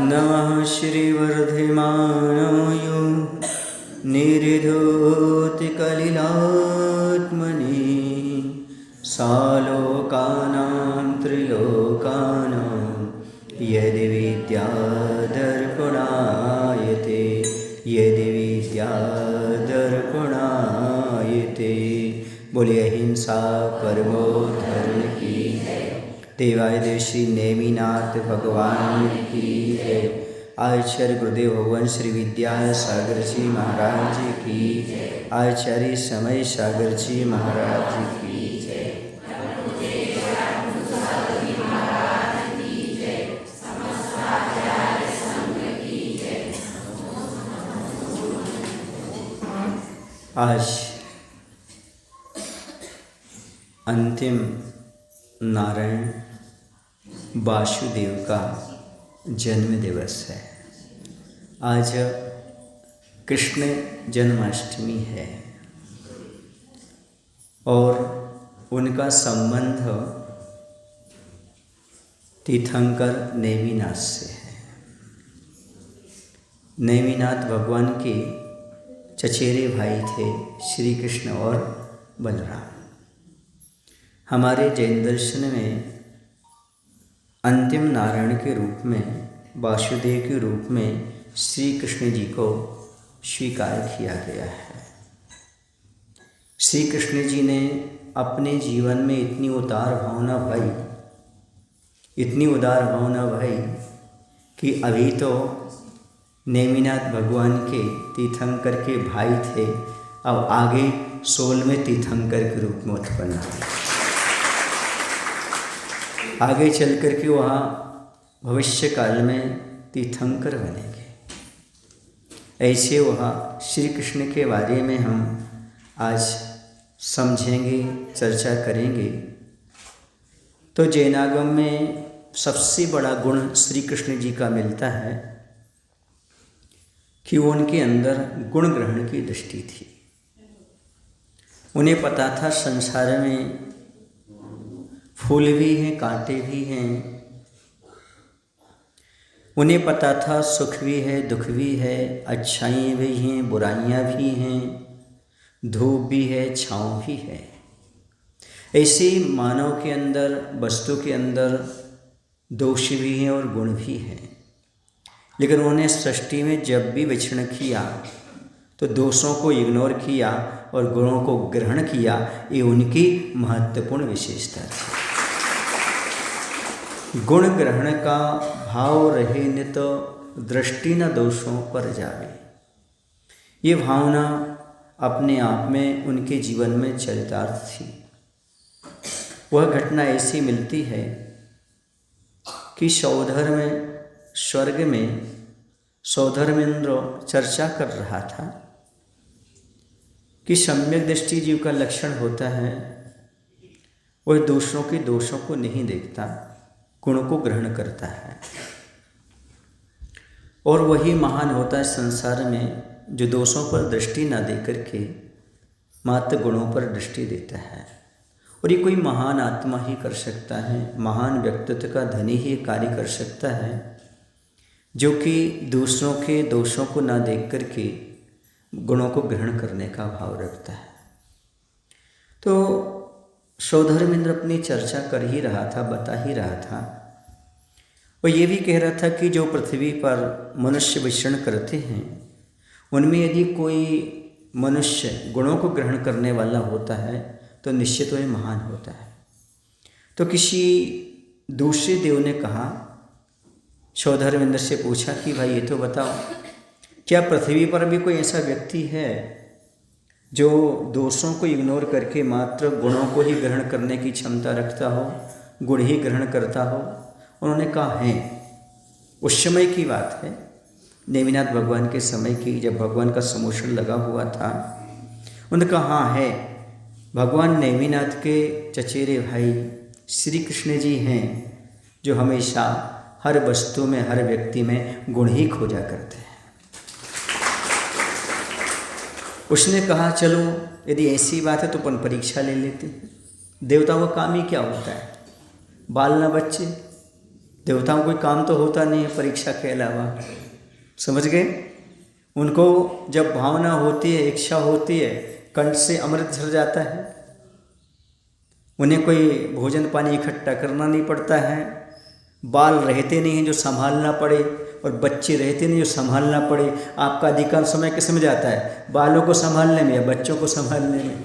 नमः श्रीवर्धमानाय निर्धूतिकलिलात्मने सालोकानां त्रिलोकानां यदि विद्यादर्पणायते यदि विद्यादर्पणायते। बोलिए अहिंसा परमो धर्म की देवाय देव श्री नेमिनाथ भगवान की है। आचार्य गुरुदेव भगवान श्री विद्या सागर जी महाराज की, आचार्य समय सागर जी महाराज की। आज अंतिम नारायण वासुदेव का जन्म दिवस है। आज कृष्ण जन्माष्टमी है और उनका संबंध तीर्थंकर नेमिनाथ से है। नेमिनाथ भगवान के चचेरे भाई थे श्री कृष्ण और बलराम। हमारे जैन दर्शन में अंतिम नारायण के रूप में वासुदेव के रूप में श्री कृष्ण जी को स्वीकार किया गया है। श्री कृष्ण जी ने अपने जीवन में इतनी उदार भावना भाई कि अभी तो नेमिनाथ भगवान के तीर्थंकर के भाई थे, अब आगे 16वें तीर्थंकर के रूप में उत्पन्न हुए। आगे चल कर के वहाँ भविष्य काल में तीर्थंकर बनेंगे। ऐसे वहाँ श्री कृष्ण के बारे में हम आज समझेंगे, चर्चा करेंगे। तो जैनागम में सबसे बड़ा गुण श्री कृष्ण जी का मिलता है कि वो उनके अंदर गुण ग्रहण की दृष्टि थी। उन्हें पता था संसार में फूल भी हैं, कांटे भी हैं। उन्हें पता था सुख भी है, दुख भी है, अच्छाइयाँ भी हैं, बुराइयाँ भी हैं, धूप भी है, छाँव भी है। ऐसे मानव के अंदर, वस्तु के अंदर दोष भी हैं और गुण भी हैं। लेकिन उन्होंने सृष्टि में जब भी विचरण किया तो दोषों को इग्नोर किया और गुणों को ग्रहण किया। ये उनकी महत्वपूर्ण विशेषता थी। गुण ग्रहण का भाव रहे न तो दृष्टि न दोषों पर जावे। ये भावना अपने आप में उनके जीवन में चरितार्थ थी। वह घटना ऐसी मिलती है कि सौधर में स्वर्ग में सौधर्मेंद्र चर्चा कर रहा था कि सम्यक दृष्टि जीव का लक्षण होता है, वह दूसरों के दोषों को नहीं देखता, गुणों को ग्रहण करता है। और वही महान होता है संसार में जो दोषों पर दृष्टि ना दे करके मात्र गुणों पर दृष्टि देता है। और ये कोई महान आत्मा ही कर सकता है, महान व्यक्तित्व का धनी ही कार्य कर सकता है, जो कि दूसरों के दोषों को ना देख करके गुणों को ग्रहण करने का भाव रखता है। तो सौधर्मेंद्र अपनी चर्चा कर ही रहा था, बता ही रहा था। वो ये भी कह रहा था कि जो पृथ्वी पर मनुष्य विचरण करते हैं उनमें यदि कोई मनुष्य गुणों को ग्रहण करने वाला होता है तो निश्चित वह महान होता है। तो किसी दूसरे देव ने कहा, सौधर्मेंद्र से पूछा कि भाई ये तो बताओ, क्या पृथ्वी पर भी कोई ऐसा व्यक्ति है जो दोषों को इग्नोर करके मात्र गुणों को ही ग्रहण करने की क्षमता रखता हो, गुण ही ग्रहण करता हो? उन्होंने कहा है। उस समय की बात है, नेमिनाथ भगवान के समय की, जब भगवान का समोषण लगा हुआ था। उन्होंने कहा हाँ है, भगवान नेमिनाथ के चचेरे भाई श्री कृष्ण जी हैं जो हमेशा हर वस्तु में, हर व्यक्ति में गुण ही खोजा करते हैं। उसने कहा चलो यदि ऐसी बात है तो अपन परीक्षा ले लेते हैं। देवताओं का काम ही क्या होता है? पालना बच्चे, देवताओं को कोई काम तो होता नहीं है परीक्षा के अलावा, समझ गए। उनको जब भावना होती है, इच्छा होती है, कंठ से अमृत झर जाता है। उन्हें कोई भोजन पानी इकट्ठा करना नहीं पड़ता है। बाल रहते नहीं हैं जो संभालना पड़े, और बच्चे रहते नहीं जो संभालना पड़े। आपका अधिकांश समय किस में जाता है? बालों को संभालने में या बच्चों को संभालने में।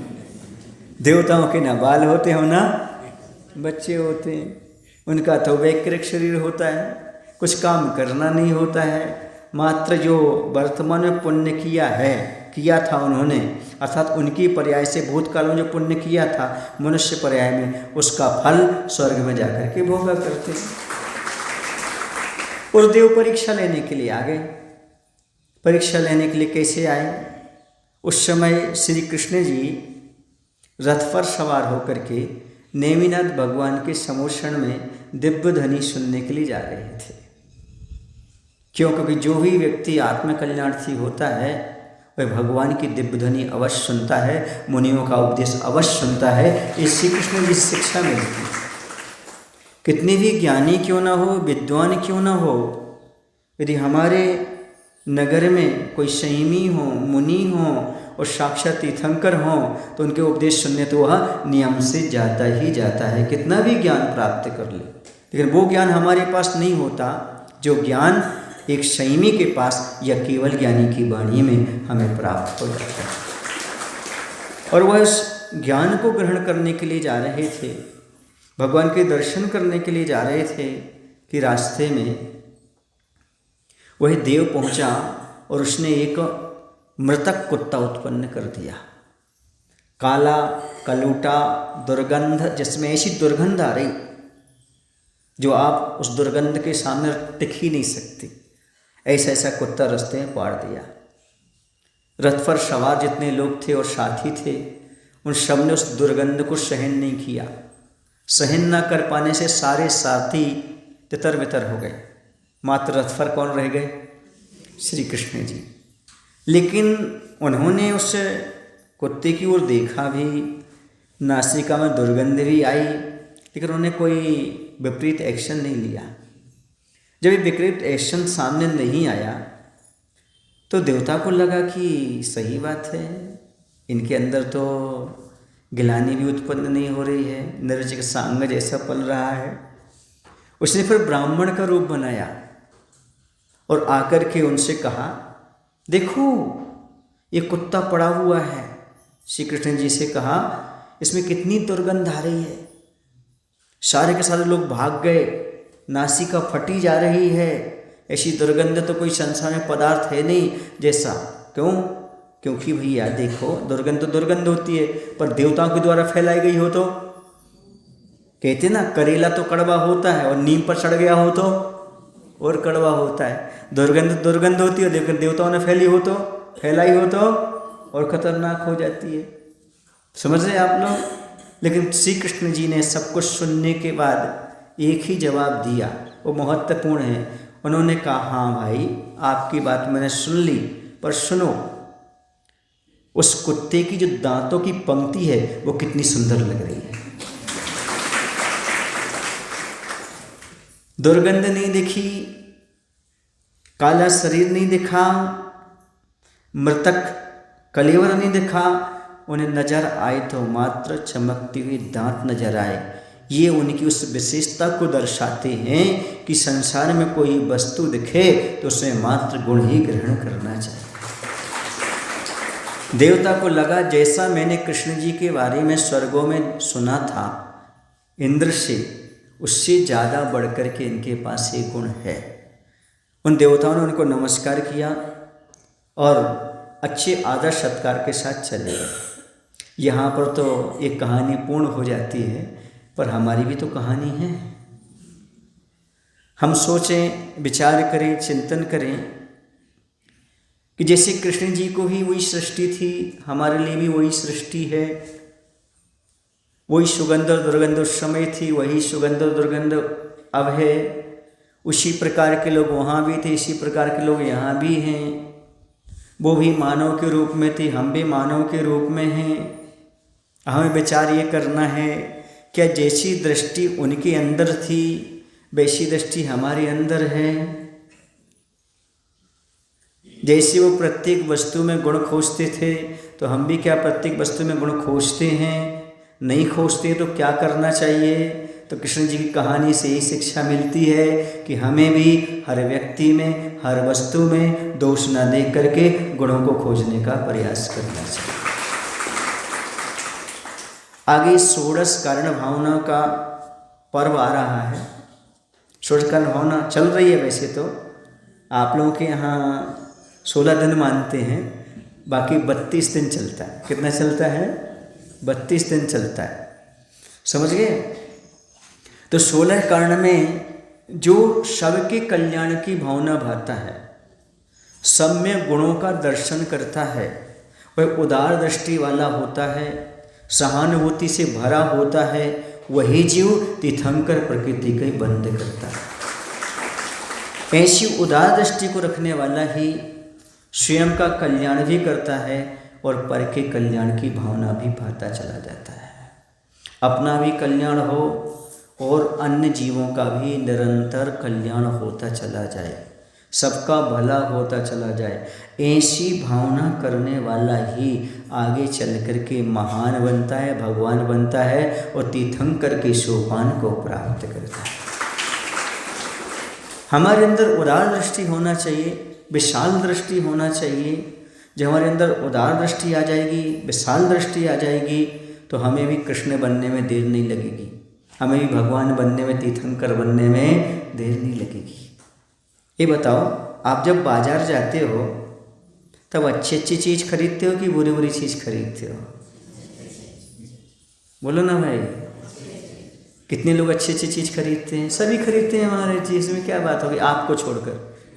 देवताओं के ना बाल होते हो ना बच्चे होते हैं। उनका तो वैकृत शरीर होता है, कुछ काम करना नहीं होता है। मात्र जो वर्तमान में पुण्य किया था उन्होंने, अर्थात उनकी पर्याय से भूतकाल में जो पुण्य किया था मनुष्य पर्याय में, उसका फल स्वर्ग में जाकर के भोगा करते। और देव परीक्षा लेने के लिए आ गए। परीक्षा लेने के लिए कैसे आए? उस समय श्री कृष्ण जी रथ पर सवार होकर के नेमिनाथ भगवान के समोषण में दिव्य ध्वनि सुनने के लिए जा रहे थे। क्यों? क्योंकि जो भी व्यक्ति आत्मकल्याणार्थी होता है वह भगवान की दिव्य ध्वनि अवश्य सुनता है, मुनियों का उपदेश अवश्य सुनता है। इस श्री कृष्ण की शिक्षा मिलती है। कितने भी ज्ञानी क्यों ना हो, विद्वान क्यों ना हो, यदि हमारे नगर में कोई संयमी हो, मुनि हो और साक्षात तीर्थंकर हो, तो उनके उपदेश सुनने तो वह नियम से जाता ही जाता है, कितना भी ज्ञान प्राप्त कर ले। लेकिन वो ज्ञान हमारे पास नहीं होता जो ज्ञान एक संयमी के पास या केवल ज्ञानी की वाणी में हमें प्राप्त हो जाता है। और वह उस ज्ञान को ग्रहण करने के लिए जा रहे थे, भगवान के दर्शन करने के लिए जा रहे थे कि रास्ते में वह देव पहुंचा और उसने एक मृतक कुत्ता उत्पन्न कर दिया। काला, कलूटा, दुर्गंध, जिसमें ऐसी दुर्गंध आ रही जो आप उस दुर्गंध के सामने टिक ही नहीं सकती, ऐसा कुत्ता रास्ते में पाड़ दिया। रथ पर सवार जितने लोग थे और साथी थे, उन सब ने उस दुर्गंध को सहन नहीं किया। सहन न कर पाने से सारे साथी तितर बितर हो गए। मात्र रथ पर कौन रह गए? श्री कृष्ण जी। लेकिन उन्होंने उस कुत्ते की ओर देखा भी, नासिका में दुर्गंध भी आई, लेकिन उन्होंने कोई विपरीत एक्शन नहीं लिया। जब ये विपरीत एक्शन सामने नहीं आया तो देवता को लगा कि सही बात है, इनके अंदर तो गिलानी भी उत्पन्न नहीं हो रही है, निर्जग सांग जैसा पल रहा है। उसने फिर ब्राह्मण का रूप बनाया और आकर के उनसे कहा, देखो ये कुत्ता पड़ा हुआ है। श्री कृष्ण जी से कहा, इसमें कितनी दुर्गंध आ रही है। सारे के सारे लोग भाग गए, नासिका फटी जा रही है। ऐसी दुर्गंध तो कोई संसार में पदार्थ है नहीं जैसा। क्यों? क्योंकि भैया देखो, दुर्गंध तो दुर्गंध होती है, पर देवताओं के द्वारा फैलाई गई हो तो, कहते ना करेला तो कड़वा होता है और नीम पर चढ़ गया हो तो और कड़वा होता है। दुर्गंध दुर्गंध होती है, लेकिन देवताओं ने फैलाई हो तो और खतरनाक हो जाती है। समझ रहे आप लोग? लेकिन श्री कृष्ण जी ने सब कुछ सुनने के बाद एक ही जवाब दिया, वो महत्वपूर्ण है। उन्होंने कहा, हाँ भाई आपकी बात मैंने सुन ली, पर सुनो, उस कुत्ते की जो दांतों की पंक्ति है वो कितनी सुंदर लग रही है। दुर्गंध नहीं दिखी, काला शरीर नहीं दिखा, मृतक कलेवर नहीं दिखा, उन्हें नजर आए तो मात्र चमकती हुई दांत नजर आए। ये उनकी उस विशेषता को दर्शाते हैं कि संसार में कोई वस्तु दिखे तो उसमें मात्र गुण ही ग्रहण करना चाहिए। देवता को लगा जैसा मैंने कृष्ण जी के बारे में स्वर्गों में सुना था इंद्र से, उससे ज़्यादा बढ़कर के इनके पास एक गुण है। उन देवताओं ने उनको नमस्कार किया और अच्छे आदर सत्कार के साथ चले गए। यहाँ पर तो एक कहानी पूर्ण हो जाती है, पर हमारी भी तो कहानी है। हम सोचें, विचार करें, चिंतन करें कि जैसे कृष्ण जी को भी वही सृष्टि थी, हमारे लिए भी वही सृष्टि है। वही सुगंध और दुर्गंध उस समय थी, वही सुगंध और दुर्गंध अब है। उसी प्रकार के लोग वहाँ भी थे, इसी प्रकार के लोग यहाँ भी हैं। वो भी मानव के रूप में थे, हम भी मानव के रूप में हैं। हमें विचार ये करना है, क्या जैसी दृष्टि उनके अंदर थी वैसी दृष्टि हमारे अंदर है। जैसे वो प्रत्येक वस्तु में गुण खोजते थे, तो हम भी क्या प्रत्येक वस्तु में गुण खोजते हैं? नहीं खोजते तो क्या करना चाहिए? तो कृष्ण जी की कहानी से यही शिक्षा मिलती है कि हमें भी हर व्यक्ति में, हर वस्तु में दोष न देख करके गुणों को खोजने का प्रयास करना चाहिए। आगे षोडश कारण भावना का पर्व आ रहा है। षोडश कारण भावना चल रही है। वैसे तो आप लोगों के यहाँ 16 दिन मानते हैं, बाकी 32 दिन चलता है। कितना चलता है? 32 दिन चलता है। समझ गए? तो 16 कारण में जो सबके कल्याण की भावना भाता है, सब में गुणों का दर्शन करता है, वह उदार दृष्टि वाला होता है, सहानुभूति से भरा होता है, वही जीव तीर्थंकर प्रकृति का बंद करता है। ऐसी उदार दृष्टि को रखने वाला ही स्वयं का कल्याण भी करता है और पर के कल्याण की भावना भी पाता चला जाता है। अपना भी कल्याण हो और अन्य जीवों का भी निरंतर कल्याण होता चला जाए, सबका भला होता चला जाए। ऐसी भावना करने वाला ही आगे चल कर के महान बनता है, भगवान बनता है और तीर्थंकर के सोपान को प्राप्त करता है। हमारे अंदर उदार दृष्टि होना चाहिए, विशाल दृष्टि होना चाहिए। जब हमारे अंदर उदार दृष्टि आ जाएगी, विशाल दृष्टि आ जाएगी, तो हमें भी कृष्ण बनने में देर नहीं लगेगी, हमें भी भगवान बनने में, तीर्थंकर बनने में देर नहीं लगेगी। ये बताओ, आप जब बाजार जाते हो तब अच्छी अच्छी चीज़ खरीदते हो कि बुरी बुरी चीज़ खरीदते हो? बोलो ना भाई। कितने लोग अच्छी अच्छी चीज़ खरीदते हैं? सभी खरीदते हैं हमारे चीज़ में, क्या बात होगी आपको छोड़कर,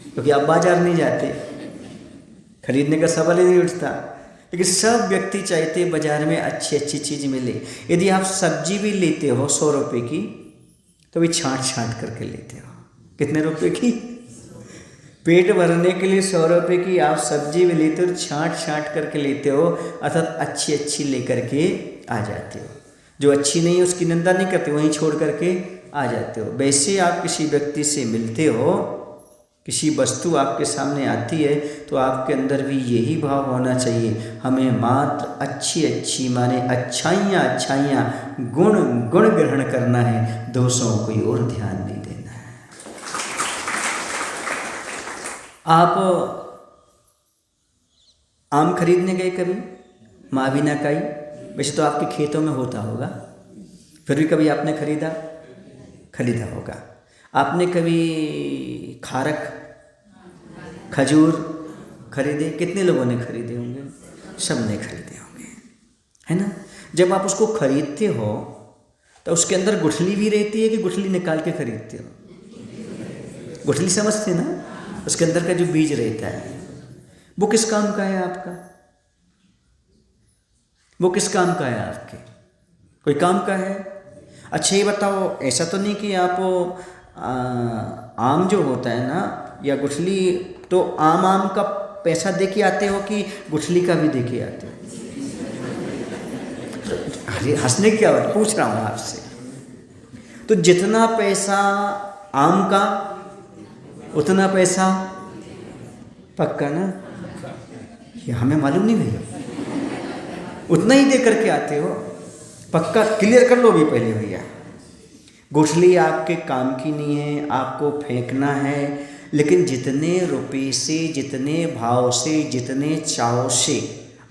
क्योंकि आप बाजार नहीं जाते, खरीदने का सवाल ही नहीं उठता। लेकिन सब व्यक्ति चाहते बाजार में अच्छी अच्छी चीज़ मिले। यदि आप सब्जी भी लेते हो 100 रुपये की, तो भी छाँट छाँट करके लेते हो। कितने रुपए की? पेट भरने के लिए 100 रुपये की आप सब्जी भी लेते हो, छाँट छाँट करके लेते हो, अर्थात अच्छी अच्छी लेकर के आ जाते हो। जो अच्छी नहीं है उसकी निंदा नहीं करते, वहीं छोड़ करके आ जाते हो। वैसे आप किसी व्यक्ति से मिलते हो, किसी वस्तु आपके सामने आती है, तो आपके अंदर भी यही भाव होना चाहिए, हमें मात्र अच्छी अच्छी माने अच्छाइयाँ अच्छाइयाँ गुण गुण ग्रहण करना है, दोषों को ओर ध्यान नहीं देना है। आप आम खरीदने गए कभी? माँ भी ना खाई। वैसे तो आपके खेतों में होता होगा, फिर भी कभी आपने खरीदा होगा। आपने कभी खारक, खजूर खरीदे? कितने लोगों ने खरीदे होंगे? सब ने खरीदे होंगे, है ना। जब आप उसको खरीदते हो तो उसके अंदर गुठली भी रहती है कि गुठली निकाल के खरीदते हो? गुठली समझते ना, उसके अंदर का जो बीज रहता है, वो किस काम का है आपका? वो किस काम का है आपके? कोई काम का है? अच्छा ये बताओ, ऐसा तो नहीं कि आप आम जो होता है ना या गुठली, तो आम का पैसा दे के आते हो कि गुठली का भी दे के आते हो? अरे हंसने की क्या बात, पूछ रहा हूँ आपसे। तो जितना पैसा आम का, उतना पैसा पक्का ना? ये हमें मालूम नहीं भैया, उतना ही दे करके आते हो? पक्का क्लियर कर लो भी पहले भैया। गुठली आपके काम की नहीं है, आपको फेंकना है, लेकिन जितने रुपए से, जितने भाव से, जितने चाव से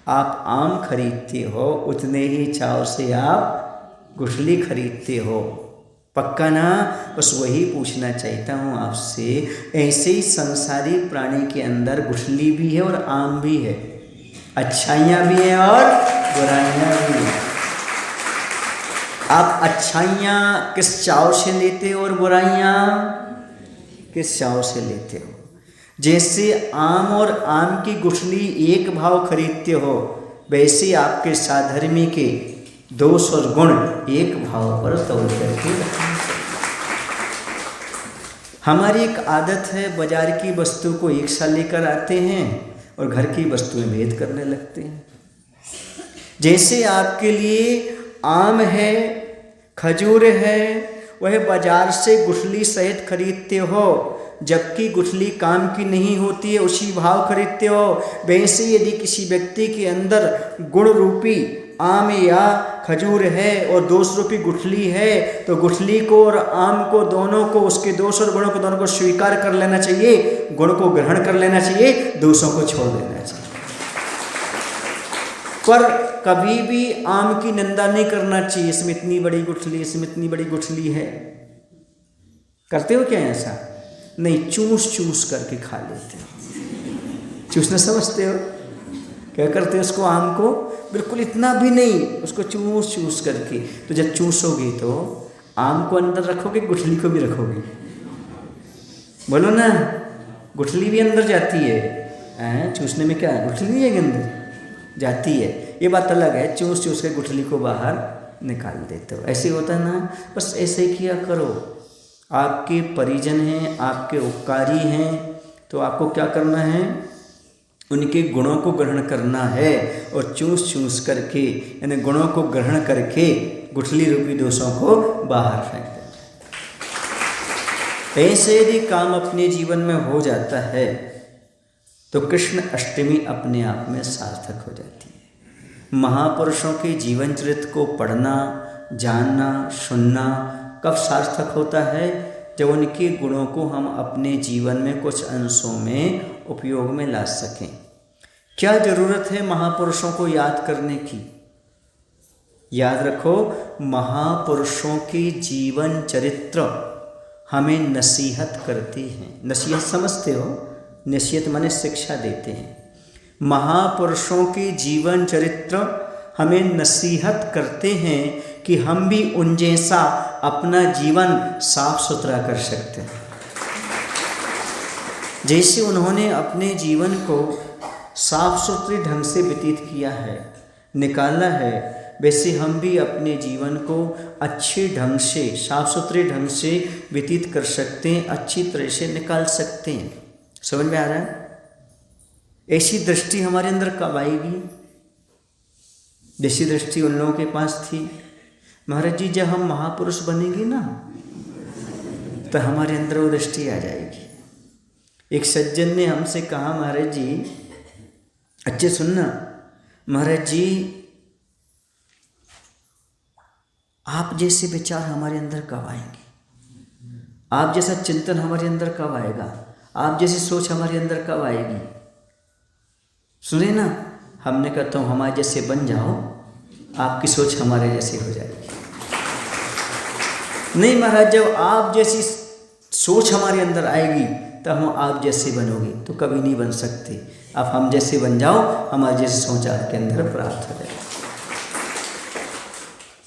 आप आम खरीदते हो, उतने ही चाव से आप गुठली खरीदते हो। पक्का ना? बस वही पूछना चाहता हूँ आपसे। ऐसे ही संसारी प्राणी के अंदर गुठली भी है और आम भी है, अच्छाइयाँ भी हैं और बुराइयाँ भी हैं। आप अच्छाइयाँ किस चाव से लेते हो और बुराइयाँ किस चाव से लेते हो? जैसे आम और आम की गुठली एक भाव खरीदते हो, वैसे आपके साधर्मी के दोष और गुण एक भाव पर तोल करके रखना चाहिए। हमारी एक आदत है, बाजार की वस्तु को एक साथ लेकर आते हैं और घर की वस्तुएं भेद करने लगते हैं। जैसे आपके लिए आम है, खजूर है वह बाजार से गुठली सहित खरीदते हो, जबकि गुठली काम की नहीं होती है, उसी भाव खरीदते हो। वैसे यदि किसी व्यक्ति के अंदर गुण रूपी आम या खजूर है और दोष रूपी गुठली है, तो गुठली को और आम को दोनों को, उसके दोष और गुणों को दोनों को स्वीकार कर लेना चाहिए, गुण को ग्रहण कर लेना चाहिए, दोषों को छोड़ देना चाहिए। पर कभी भी आम की निंदा नहीं करना चाहिए, इसमें इतनी बड़ी गुठली, इसमें इतनी बड़ी गुठली है। करते हो क्या ऐसा? नहीं, चूस चूस करके खा लेते हो। चूसना समझते हो? क्या करते हो उसको, आम को बिल्कुल इतना भी नहीं, उसको चूस चूस करके। तो जब चूसोगे तो आम को अंदर रखोगे, गुठली को भी रखोगे? बोलो ना, गुठली भी अंदर जाती है। चूसने में क्या है, गुठली भी अंदर जाती है, ये बात अलग है। चूस चूस के गुठली को बाहर निकाल देते हो, ऐसे होता है ना। बस ऐसे किया करो। आपके परिजन हैं, आपके उपकारी हैं, तो आपको क्या करना है, उनके गुणों को ग्रहण करना है और चूस चूस करके, यानी गुणों को ग्रहण करके गुठली रूपी दोषों को बाहर फेंक देना। ऐसे यदि काम अपने जीवन में हो जाता है तो कृष्ण अष्टमी अपने आप में सार्थक हो जाती है। महापुरुषों के जीवन चरित्र को पढ़ना, जानना, सुनना कब सार्थक होता है? जब उनके गुणों को हम अपने जीवन में कुछ अंशों में उपयोग में ला सकें। क्या ज़रूरत है महापुरुषों को याद करने की? याद रखो, महापुरुषों के जीवन चरित्र हमें नसीहत करती हैं। नसीहत समझते हो? नसीहत माने शिक्षा देते हैं। महापुरुषों के जीवन चरित्र हमें नसीहत करते हैं कि हम भी उन जैसा अपना जीवन साफ सुथरा कर सकते हैं। जैसे उन्होंने अपने जीवन को साफ सुथरे ढंग से व्यतीत किया है, निकाला है, वैसे हम भी अपने जीवन को अच्छे ढंग से, साफ सुथरे ढंग से व्यतीत कर सकते हैं, अच्छी तरह से निकाल सकते हैं। समझ में आ रहा है? ऐसी दृष्टि हमारे अंदर कब आएगी? जैसी दृष्टि उन लोगों के पास थी। महाराज जी, जब हम महापुरुष बनेंगे ना, तो हमारे अंदर वो दृष्टि आ जाएगी। एक सज्जन ने हमसे कहा, महाराज जी, अच्छे सुनना, महाराज जी आप जैसे विचार हमारे अंदर कब आएंगे? आप जैसा चिंतन हमारे अंदर कब आएगा? आप जैसी सोच हमारे अंदर कब आएगी? सुने ना, हमने कहता हूँ हमारे जैसे बन जाओ, आपकी सोच हमारे जैसी हो जाएगी। नहीं महाराज, जब आप जैसी सोच हमारे अंदर आएगी तब हम आप जैसे बनोगे, तो कभी नहीं बन सकते। आप हम जैसे बन जाओ, हमारे जैसी सोच आपके अंदर प्राप्त हो जाएगी।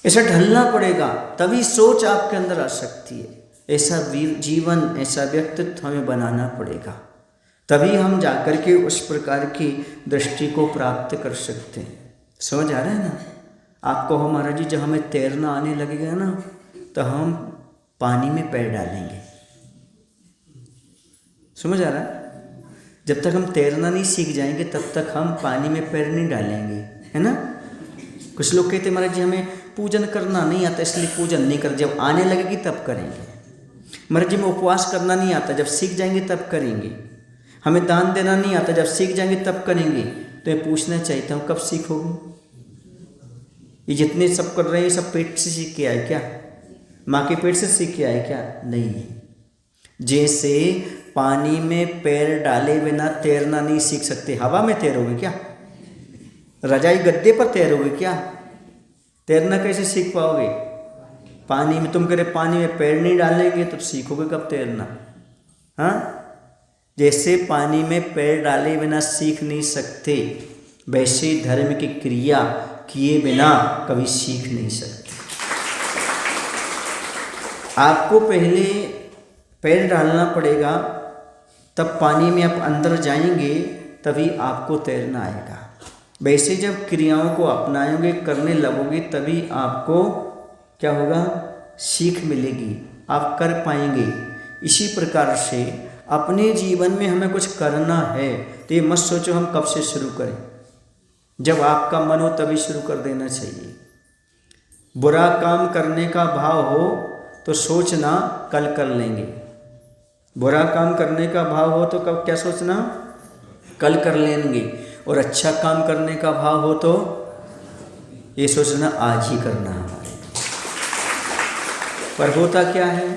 ऐसा ढलना पड़ेगा, तभी सोच आपके अंदर आ सकती है। ऐसा जीवन, ऐसा व्यक्तित्व हमें बनाना पड़ेगा, तभी हम जाकर के उस प्रकार की दृष्टि को प्राप्त कर सकते हैं। समझ आ रहा है ना? आपको हमारा जी, जब हमें तैरना आने लगेगा ना, तो हम पानी में पैर डालेंगे। समझ आ रहा है? जब तक हम तैरना नहीं सीख जाएंगे तब तक हम पानी में पैर नहीं डालेंगे, है ना? कुछ लोग कहते महाराज जी हमें पूजन करना नहीं आता इसलिए पूजन नहीं कर, जब आने लगेगी तब करेंगे। महाराज जी में उपवास करना नहीं आता, जब सीख जाएंगे तब करेंगे। हमें दान देना नहीं आता, जब सीख जाएंगे तब करेंगे। तो मैं पूछना चाहता हूँ, कब सीखोगे? ये जितने सब कर रहे हैं सब पेट से सीख के आए क्या? माँ के पेट से सीख के आए क्या? नहीं। जैसे पानी में पैर डाले बिना तैरना नहीं सीख सकते, हवा में तैरोगे क्या? रजाई गद्दे पर तैरोगे क्या? तैरना कैसे सीख पाओगे? पानी में, तुम कह रहे पानी में पैर नहीं डालेंगे तो सीखोगे कब तैरना? हाँ, जैसे पानी में पैर डाले बिना सीख नहीं सकते, वैसे धर्म की क्रिया किए बिना कभी सीख नहीं सकते। आपको पहले पैर डालना पड़ेगा, तब पानी में आप अंदर जाएंगे, तभी आपको तैरना आएगा। वैसे जब क्रियाओं को अपनाओगे, करने लगोगे, तभी आपको क्या होगा? सीख मिलेगी, आप कर पाएंगे। इसी प्रकार से अपने जीवन में हमें कुछ करना है तो ये मत सोचो हम कब से शुरू करें। जब आपका मन हो तभी शुरू कर देना चाहिए। बुरा काम करने का भाव हो तो सोचना कल कर लेंगे। बुरा काम करने का भाव हो तो कब क्या सोचना, कल कर लेंगे। और अच्छा काम करने का भाव हो तो ये सोचना आज ही करना हमारे। पर होता क्या है,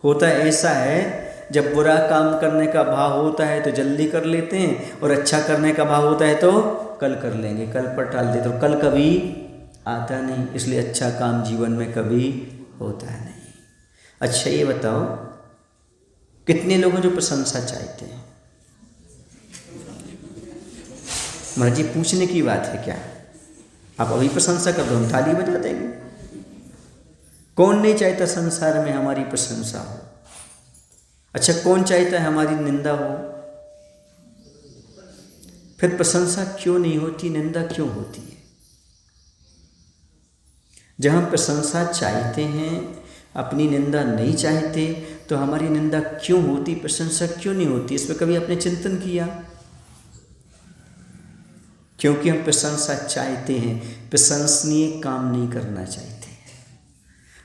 होता ऐसा है, जब बुरा काम करने का भाव होता है तो जल्दी कर लेते हैं, और अच्छा करने का भाव होता है तो कल कर लेंगे, कल पर टाल देते। तो कल कभी आता नहीं, इसलिए अच्छा काम जीवन में कभी होता नहीं। अच्छा ये बताओ, कितने लोग हैं जो प्रशंसा चाहते हैं? मर्जी पूछने की बात है क्या? आप अभी प्रशंसा कर दो, हम ताली बजा देंगे। कौन नहीं चाहता संसार में हमारी प्रशंसा हो? अच्छा, कौन चाहता है हमारी निंदा हो? फिर प्रशंसा क्यों नहीं होती, निंदा क्यों होती है? जब हम प्रशंसा चाहते हैं, अपनी निंदा नहीं चाहते, तो हमारी निंदा क्यों होती, प्रशंसा क्यों नहीं होती? इस पर कभी आपने चिंतन किया? क्योंकि हम प्रशंसा चाहते हैं, प्रशंसनीय काम नहीं करना चाहते।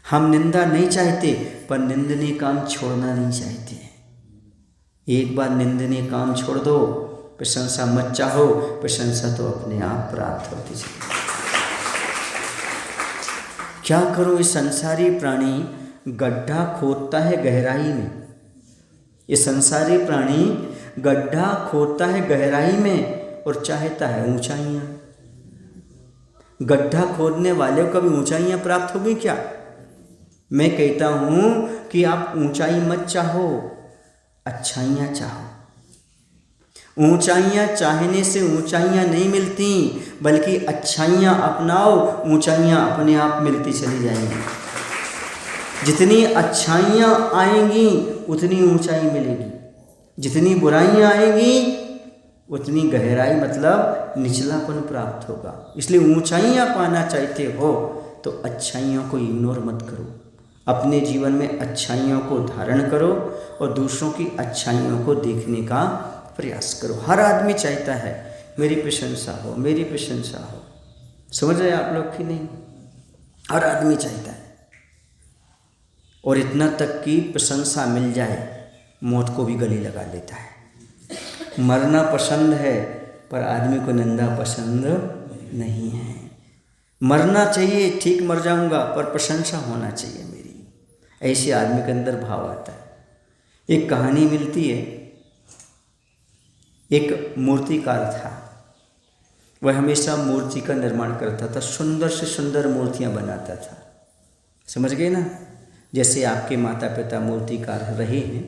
हम निंदा नहीं चाहते, पर निंदनीय काम छोड़ना नहीं चाहते। एक बार निंदनीय काम छोड़ दो, प्रशंसा मत चाहो, प्रशंसा तो अपने आप प्राप्त होती चली। क्या करो, ये संसारी प्राणी गड्ढा खोदता है गहराई में। ये संसारी प्राणी गड्ढा खोदता है गहराई में और चाहता है ऊंचाइयां। गड्ढा खोदने वाले को कभी ऊंचाइयां प्राप्त होगी क्या? मैं कहता हूं कि आप ऊंचाई मत चाहो, अच्छाइयां चाहो। ऊंचाइयां चाहने से ऊंचाइयां नहीं मिलती, बल्कि अच्छाइयां अपनाओ, ऊंचाइयां अपने आप मिलती चली जाएंगी। जितनी अच्छाइयां आएंगी उतनी ऊंचाई मिलेगी, जितनी बुराइयां आएंगी उतनी गहराई मतलब निचलापन प्राप्त होगा। इसलिए ऊंचाइयां पाना चाहते हो तो अच्छाइयों को इग्नोर मत करो, अपने जीवन में अच्छाइयों को धारण करो और दूसरों की अच्छाइयों को देखने का प्रयास करो। हर आदमी चाहता है मेरी प्रशंसा हो, मेरी प्रशंसा हो। समझ रहे आप लोग कि नहीं? हर आदमी चाहता है, और इतना तक कि प्रशंसा मिल जाए मौत को भी गले लगा लेता है। मरना पसंद है, पर आदमी को निंदा पसंद नहीं है। मरना चाहिए, ठीक मर जाऊंगा, पर प्रशंसा होना चाहिए मेरी, ऐसे आदमी के अंदर भाव आता है। एक कहानी मिलती है, एक मूर्तिकार था, वह हमेशा मूर्ति का निर्माण करता था, सुंदर से सुंदर मूर्तियां बनाता था। समझ गए ना? जैसे आपके माता पिता मूर्तिकार रहे हैं,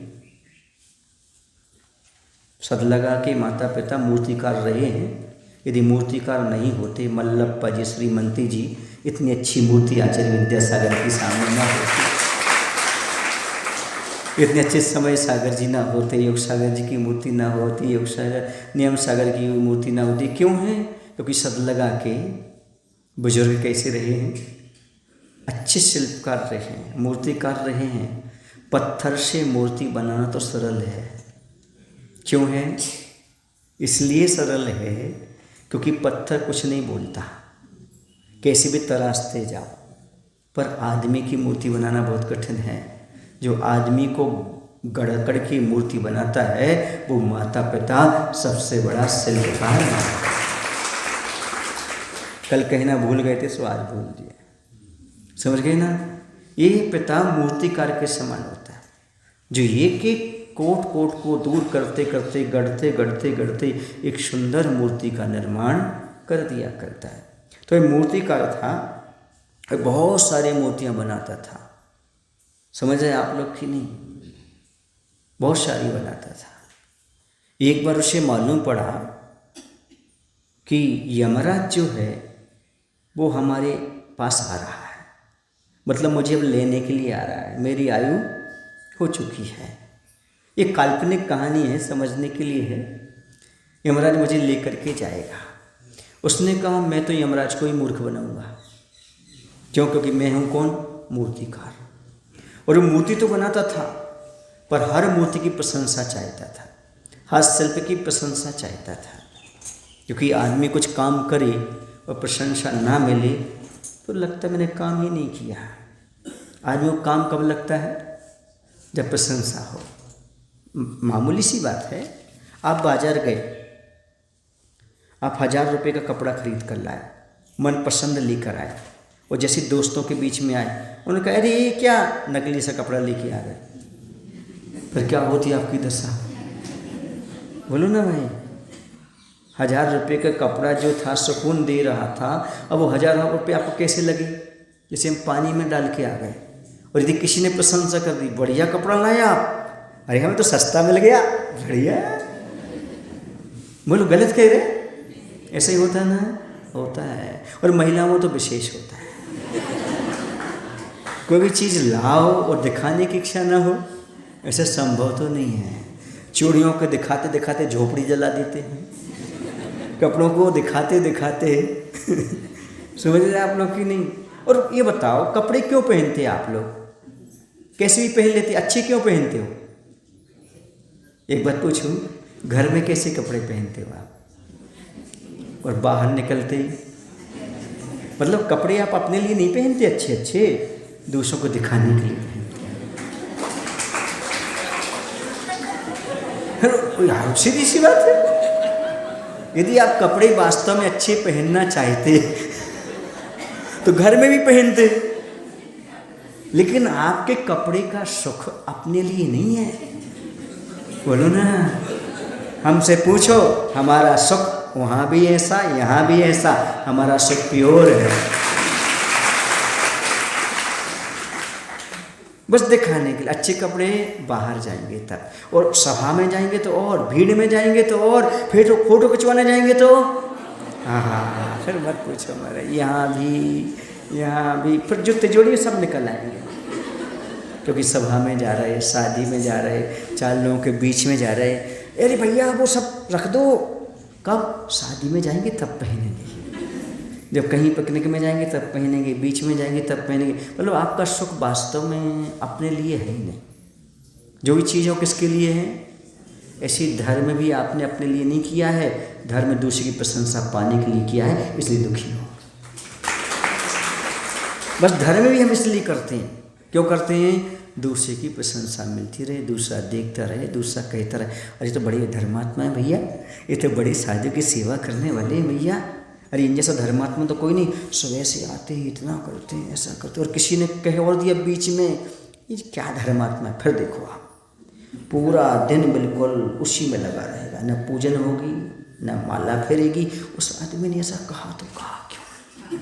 सदलगा के माता पिता मूर्तिकार रहे हैं। यदि मूर्तिकार नहीं होते, मल्लप्पा जी, श्रीमंती जी, इतनी अच्छी मूर्ति आचार्य विद्यासागर के सामने ना होती, इतने अच्छे समय सागर जी ना होते, योग सागर जी की मूर्ति ना होती, योग सागर नियम सागर की मूर्ति ना होती। क्यों है? क्योंकि सदलगा के बुजुर्ग कैसे रहे हैं? अच्छे शिल्पकार रहे हैं, मूर्तिकार रहे हैं। पत्थर से मूर्ति बनाना तो सरल है। क्यों है? इसलिए सरल है क्योंकि पत्थर कुछ नहीं बोलता, कैसे भी तराशते जाओ। पर आदमी की मूर्ति बनाना बहुत कठिन है। जो आदमी को गढ़ के मूर्ति बनाता है वो माता पिता सबसे बड़ा शिल्पकार है। कल कहना भूल गए थे सो आज भूल दिए। समझ गए ना? ये पिता मूर्तिकार के समान होता है, जो एक एक कोट कोट को दूर करते करते गढ़ते गढ़ते गढ़ते एक सुंदर मूर्ति का निर्माण कर दिया करता है। तो ये मूर्तिकार था, बहुत सारी मूर्तियां बनाता था। समझ आए आप लोग कि नहीं? बहुत सारी बनाता था। एक बार उसे मालूम पड़ा कि यमराज जो है वो हमारे पास आ रहा है, मतलब मुझे अब लेने के लिए आ रहा है, मेरी आयु हो चुकी है। ये काल्पनिक कहानी है, समझने के लिए है। यमराज मुझे लेकर के जाएगा। उसने कहा मैं तो यमराज को ही मूर्ख बनाऊंगा। क्यों? क्योंकि मैं हूँ कौन? मूर्तिकार। और वो मूर्ति तो बनाता था, पर हर मूर्ति की प्रशंसा चाहता था, हर शिल्प की प्रशंसा चाहता था। क्योंकि आदमी कुछ काम करे और प्रशंसा ना मिले तो लगता मैंने काम ही नहीं किया। आदमी को काम कब लगता है? जब प्रशंसा हो। मामूली सी बात है, आप बाजार गए, आप 1000 रुपये का कपड़ा खरीद कर लाए, मन पसंद लेकर आए, और जैसे दोस्तों के बीच में आए, उन्होंने कहा अरे ये क्या नकली सा कपड़ा लेके आ गए, फिर क्या होती आपकी दशा? बोलो ना भाई। 1000 रुपये का कपड़ा जो था, सुकून दे रहा था, अब वो 1000 रुपये आपको कैसे लगे? जैसे हम पानी में डाल के आ गए। और यदि किसी ने प्रशंसा कर दी, बढ़िया कपड़ा लाया आप, अरे हमें तो सस्ता मिल गया, बढ़िया। बोलो गलत कह रहे? ऐसा ही होता है ना? होता है। और महिलाओं में तो विशेष होता है। कोई भी चीज़ लाओ और दिखाने की इच्छा ना हो, ऐसा संभव तो नहीं है। चूड़ियों को दिखाते दिखाते झोपड़ी जला देते हैं, कपड़ों को दिखाते दिखाते समझ रहे आप लोग कि नहीं? और ये बताओ, कपड़े क्यों पहनते हैं आप लोग? कैसे भी पहन लेते, अच्छे क्यों पहनते हो? एक बात पूछूं, घर में कैसे कपड़े पहनते हो आप? और बाहर निकलते ही, मतलब कपड़े आप अपने लिए नहीं पहनते अच्छे अच्छे, दूसरों को दिखाने के लिए पहनते हैं। यार सीधी सी बात है। यदि आप कपड़े वास्तव में अच्छे पहनना चाहते तो घर में भी पहनते, लेकिन आपके कपड़े का सुख अपने लिए नहीं है। बोलो ना, हमसे पूछो, हमारा सुख वहाँ भी ऐसा, यहाँ भी ऐसा, हमारा सुख प्योर है। बस दिखाने के लिए अच्छे कपड़े, बाहर जाएंगे तब, और सभा में जाएंगे तो और, भीड़ में जाएंगे तो और, फिर फोटो खिंचवाने जाएंगे तो हाँ, फिर मत पूछो हमारे, यहाँ भी फिर जो तिजोरी सब निकल आएंगे, क्योंकि सभा में जा रहे, शादी में जा रहे, 4 लोगों के बीच में जा रहे। अरे भैया वो सब रख दो, कब शादी में जाएंगे तब पहनेंगे, जब कहीं पिकनिक में जाएंगे तब पहनेंगे, बीच में जाएंगे तब पहनेंगे। मतलब आपका सुख वास्तव में अपने लिए है ही नहीं। जो भी चीज़ हो किसके लिए है? ऐसी धर्म भी आपने अपने लिए नहीं किया है, धर्म दूसरे की प्रशंसा पाने के लिए किया है, इसलिए दुखी हो। बस धर्म भी हम इसलिए करते हैं, क्यों करते हैं? दूसरे की प्रशंसा मिलती रहे, दूसरा देखता रहे, दूसरा कहता रहे, अरे तो बड़े धर्मात्मा है भैया, ये तो बड़े साधु की सेवा करने वाले हैं भैया, अरे इन जैसा धर्मात्मा तो कोई नहीं, सुबह से आते हैं, इतना करते हैं, ऐसा करते हैं। और किसी ने कह और दिया बीच में, ये क्या धर्मात्मा है? फिर देखो आप पूरा दिन बिल्कुल उसी में लगा रहेगा, न पूजन होगी, न माला फेरेगी। उस आदमी ने ऐसा कहा तो कहा क्यों?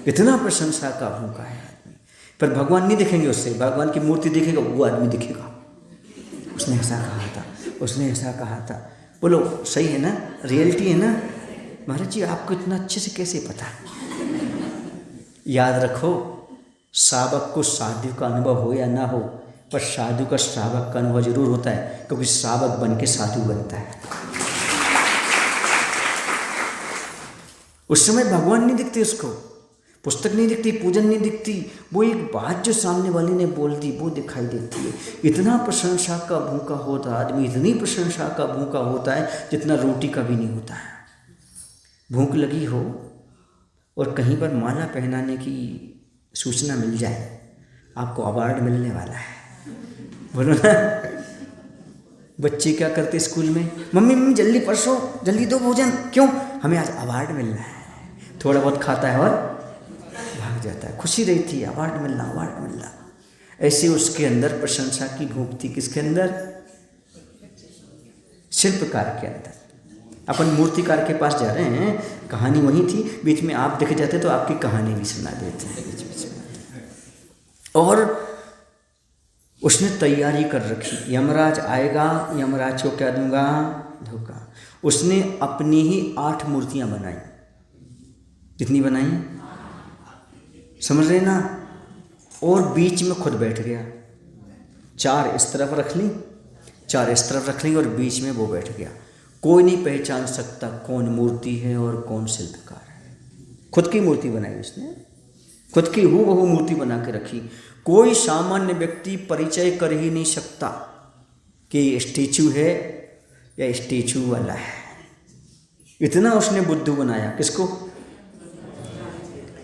इतना प्रशंसा का भूखा है आदमी। पर भगवान नहीं दिखेंगे उससे, भगवान की मूर्ति दिखेगा, वो आदमी दिखेगा, उसने ऐसा कहा था, उसने ऐसा कहा था। बोलो सही है ना? रियलिटी है ना? महाराज जी आपको इतना अच्छे से कैसे पता? याद रखो, साधक को साधु का अनुभव हो या ना हो, पर साधु का श्रावक का अनुभव जरूर होता है, क्योंकि श्रावक बन के साधु बनता है। उस समय भगवान नहीं दिखते उसको, पुस्तक नहीं दिखती, पूजन नहीं दिखती, वो एक बात जो सामने वाले ने बोल दी वो दिखाई देती है। इतना प्रशंसा का भूखा होता है आदमी, इतनी प्रशंसा का भूखा होता है जितना रोटी का भी नहीं होता है। भूख लगी हो और कहीं पर माला पहनाने की सूचना मिल जाए, आपको अवार्ड मिलने वाला है। बोलो ना, बच्चे क्या करते स्कूल में? मम्मी जल्दी परसो, जल्दी दो भोजन, क्यों? हमें आज अवार्ड मिलना है। थोड़ा बहुत खाता है और भाग जाता है, खुशी रहती है, अवार्ड मिलना, अवार्ड मिलना। ऐसे उसके अंदर प्रशंसा की भूख थी। किसके अंदर? शिल्पकार के अंदर। अपन मूर्तिकार के पास जा रहे हैं, कहानी वही थी, बीच में आप दिख जाते तो आपकी कहानी भी सुना देते हैं बीच बीच में। और उसने तैयारी कर रखी, यमराज आएगा, यमराज को क्या दूंगा? धोखा। उसने अपनी ही 8 मूर्तियां बनाई। कितनी बनाई? समझ रहे ना? और बीच में खुद बैठ गया। 4 इस तरफ रख ली, 4 इस तरफ रख ली, और बीच में वो बैठ गया। कोई नहीं पहचान सकता कौन मूर्ति है और कौन शिल्पकार है। खुद की मूर्ति बनाई उसने, खुद की हूबहू मूर्ति बना के रखी। कोई सामान्य व्यक्ति परिचय कर ही नहीं सकता कि ये स्टैचू है या स्टैचू वाला है। इतना उसने बुद्धू बनाया। किसको?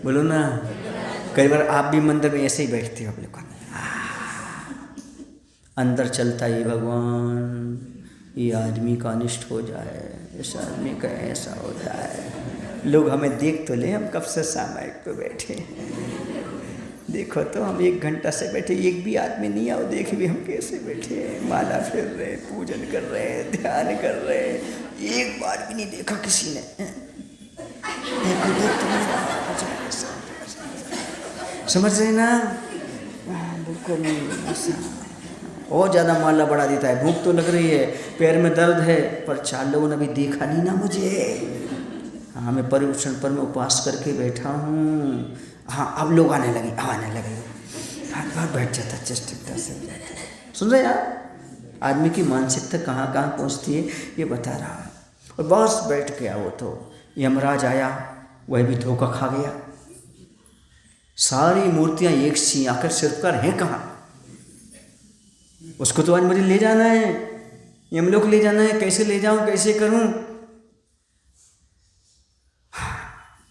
बोलो ना, कई बार आप भी मंदिर में ऐसे ही बैठते हो अपने को, अंदर चलता ही भगवान ये आदमी का अनिष्ट हो जाए, इस आदमी का ऐसा हो जाए। लोग हमें देख तो ले, हम कब से सामायिक पे बैठे हैं। देखो तो हम 1 घंटा से बैठे, एक भी आदमी नहीं आओ, देख भी हम कैसे बैठे हैं, माला फिर रहे, पूजन कर रहे, ध्यान कर रहे, एक बार भी नहीं देखा किसी ने। समझ रहे ना? बिल्कुल नहीं। और ज़्यादा माला बढ़ा देता है। भूख तो लग रही है, पैर में दर्द है, पर 4 लोगों ने अभी देखा नहीं ना मुझे। हाँ, मैं परिवेशन पर मैं उपवास करके बैठा हूँ। हाँ, अब लोग आने लगे। हाथ बैठ जाता, चेस्ट एकदम से हो जाता है। सुन रहे यार, आदमी की मानसिकता कहाँ कहाँ पहुँचती है ये बता रहा हूँ। और बस बैठ गया वो तो, यमराज आया, वह भी धोखा खा गया। सारी मूर्तियाँ एक सी, आखिर शिल्पकार हैं कहाँ? उसको तो आज मुझे ले जाना है, यमलोक ले जाना है, कैसे ले जाऊँ, कैसे करूँ?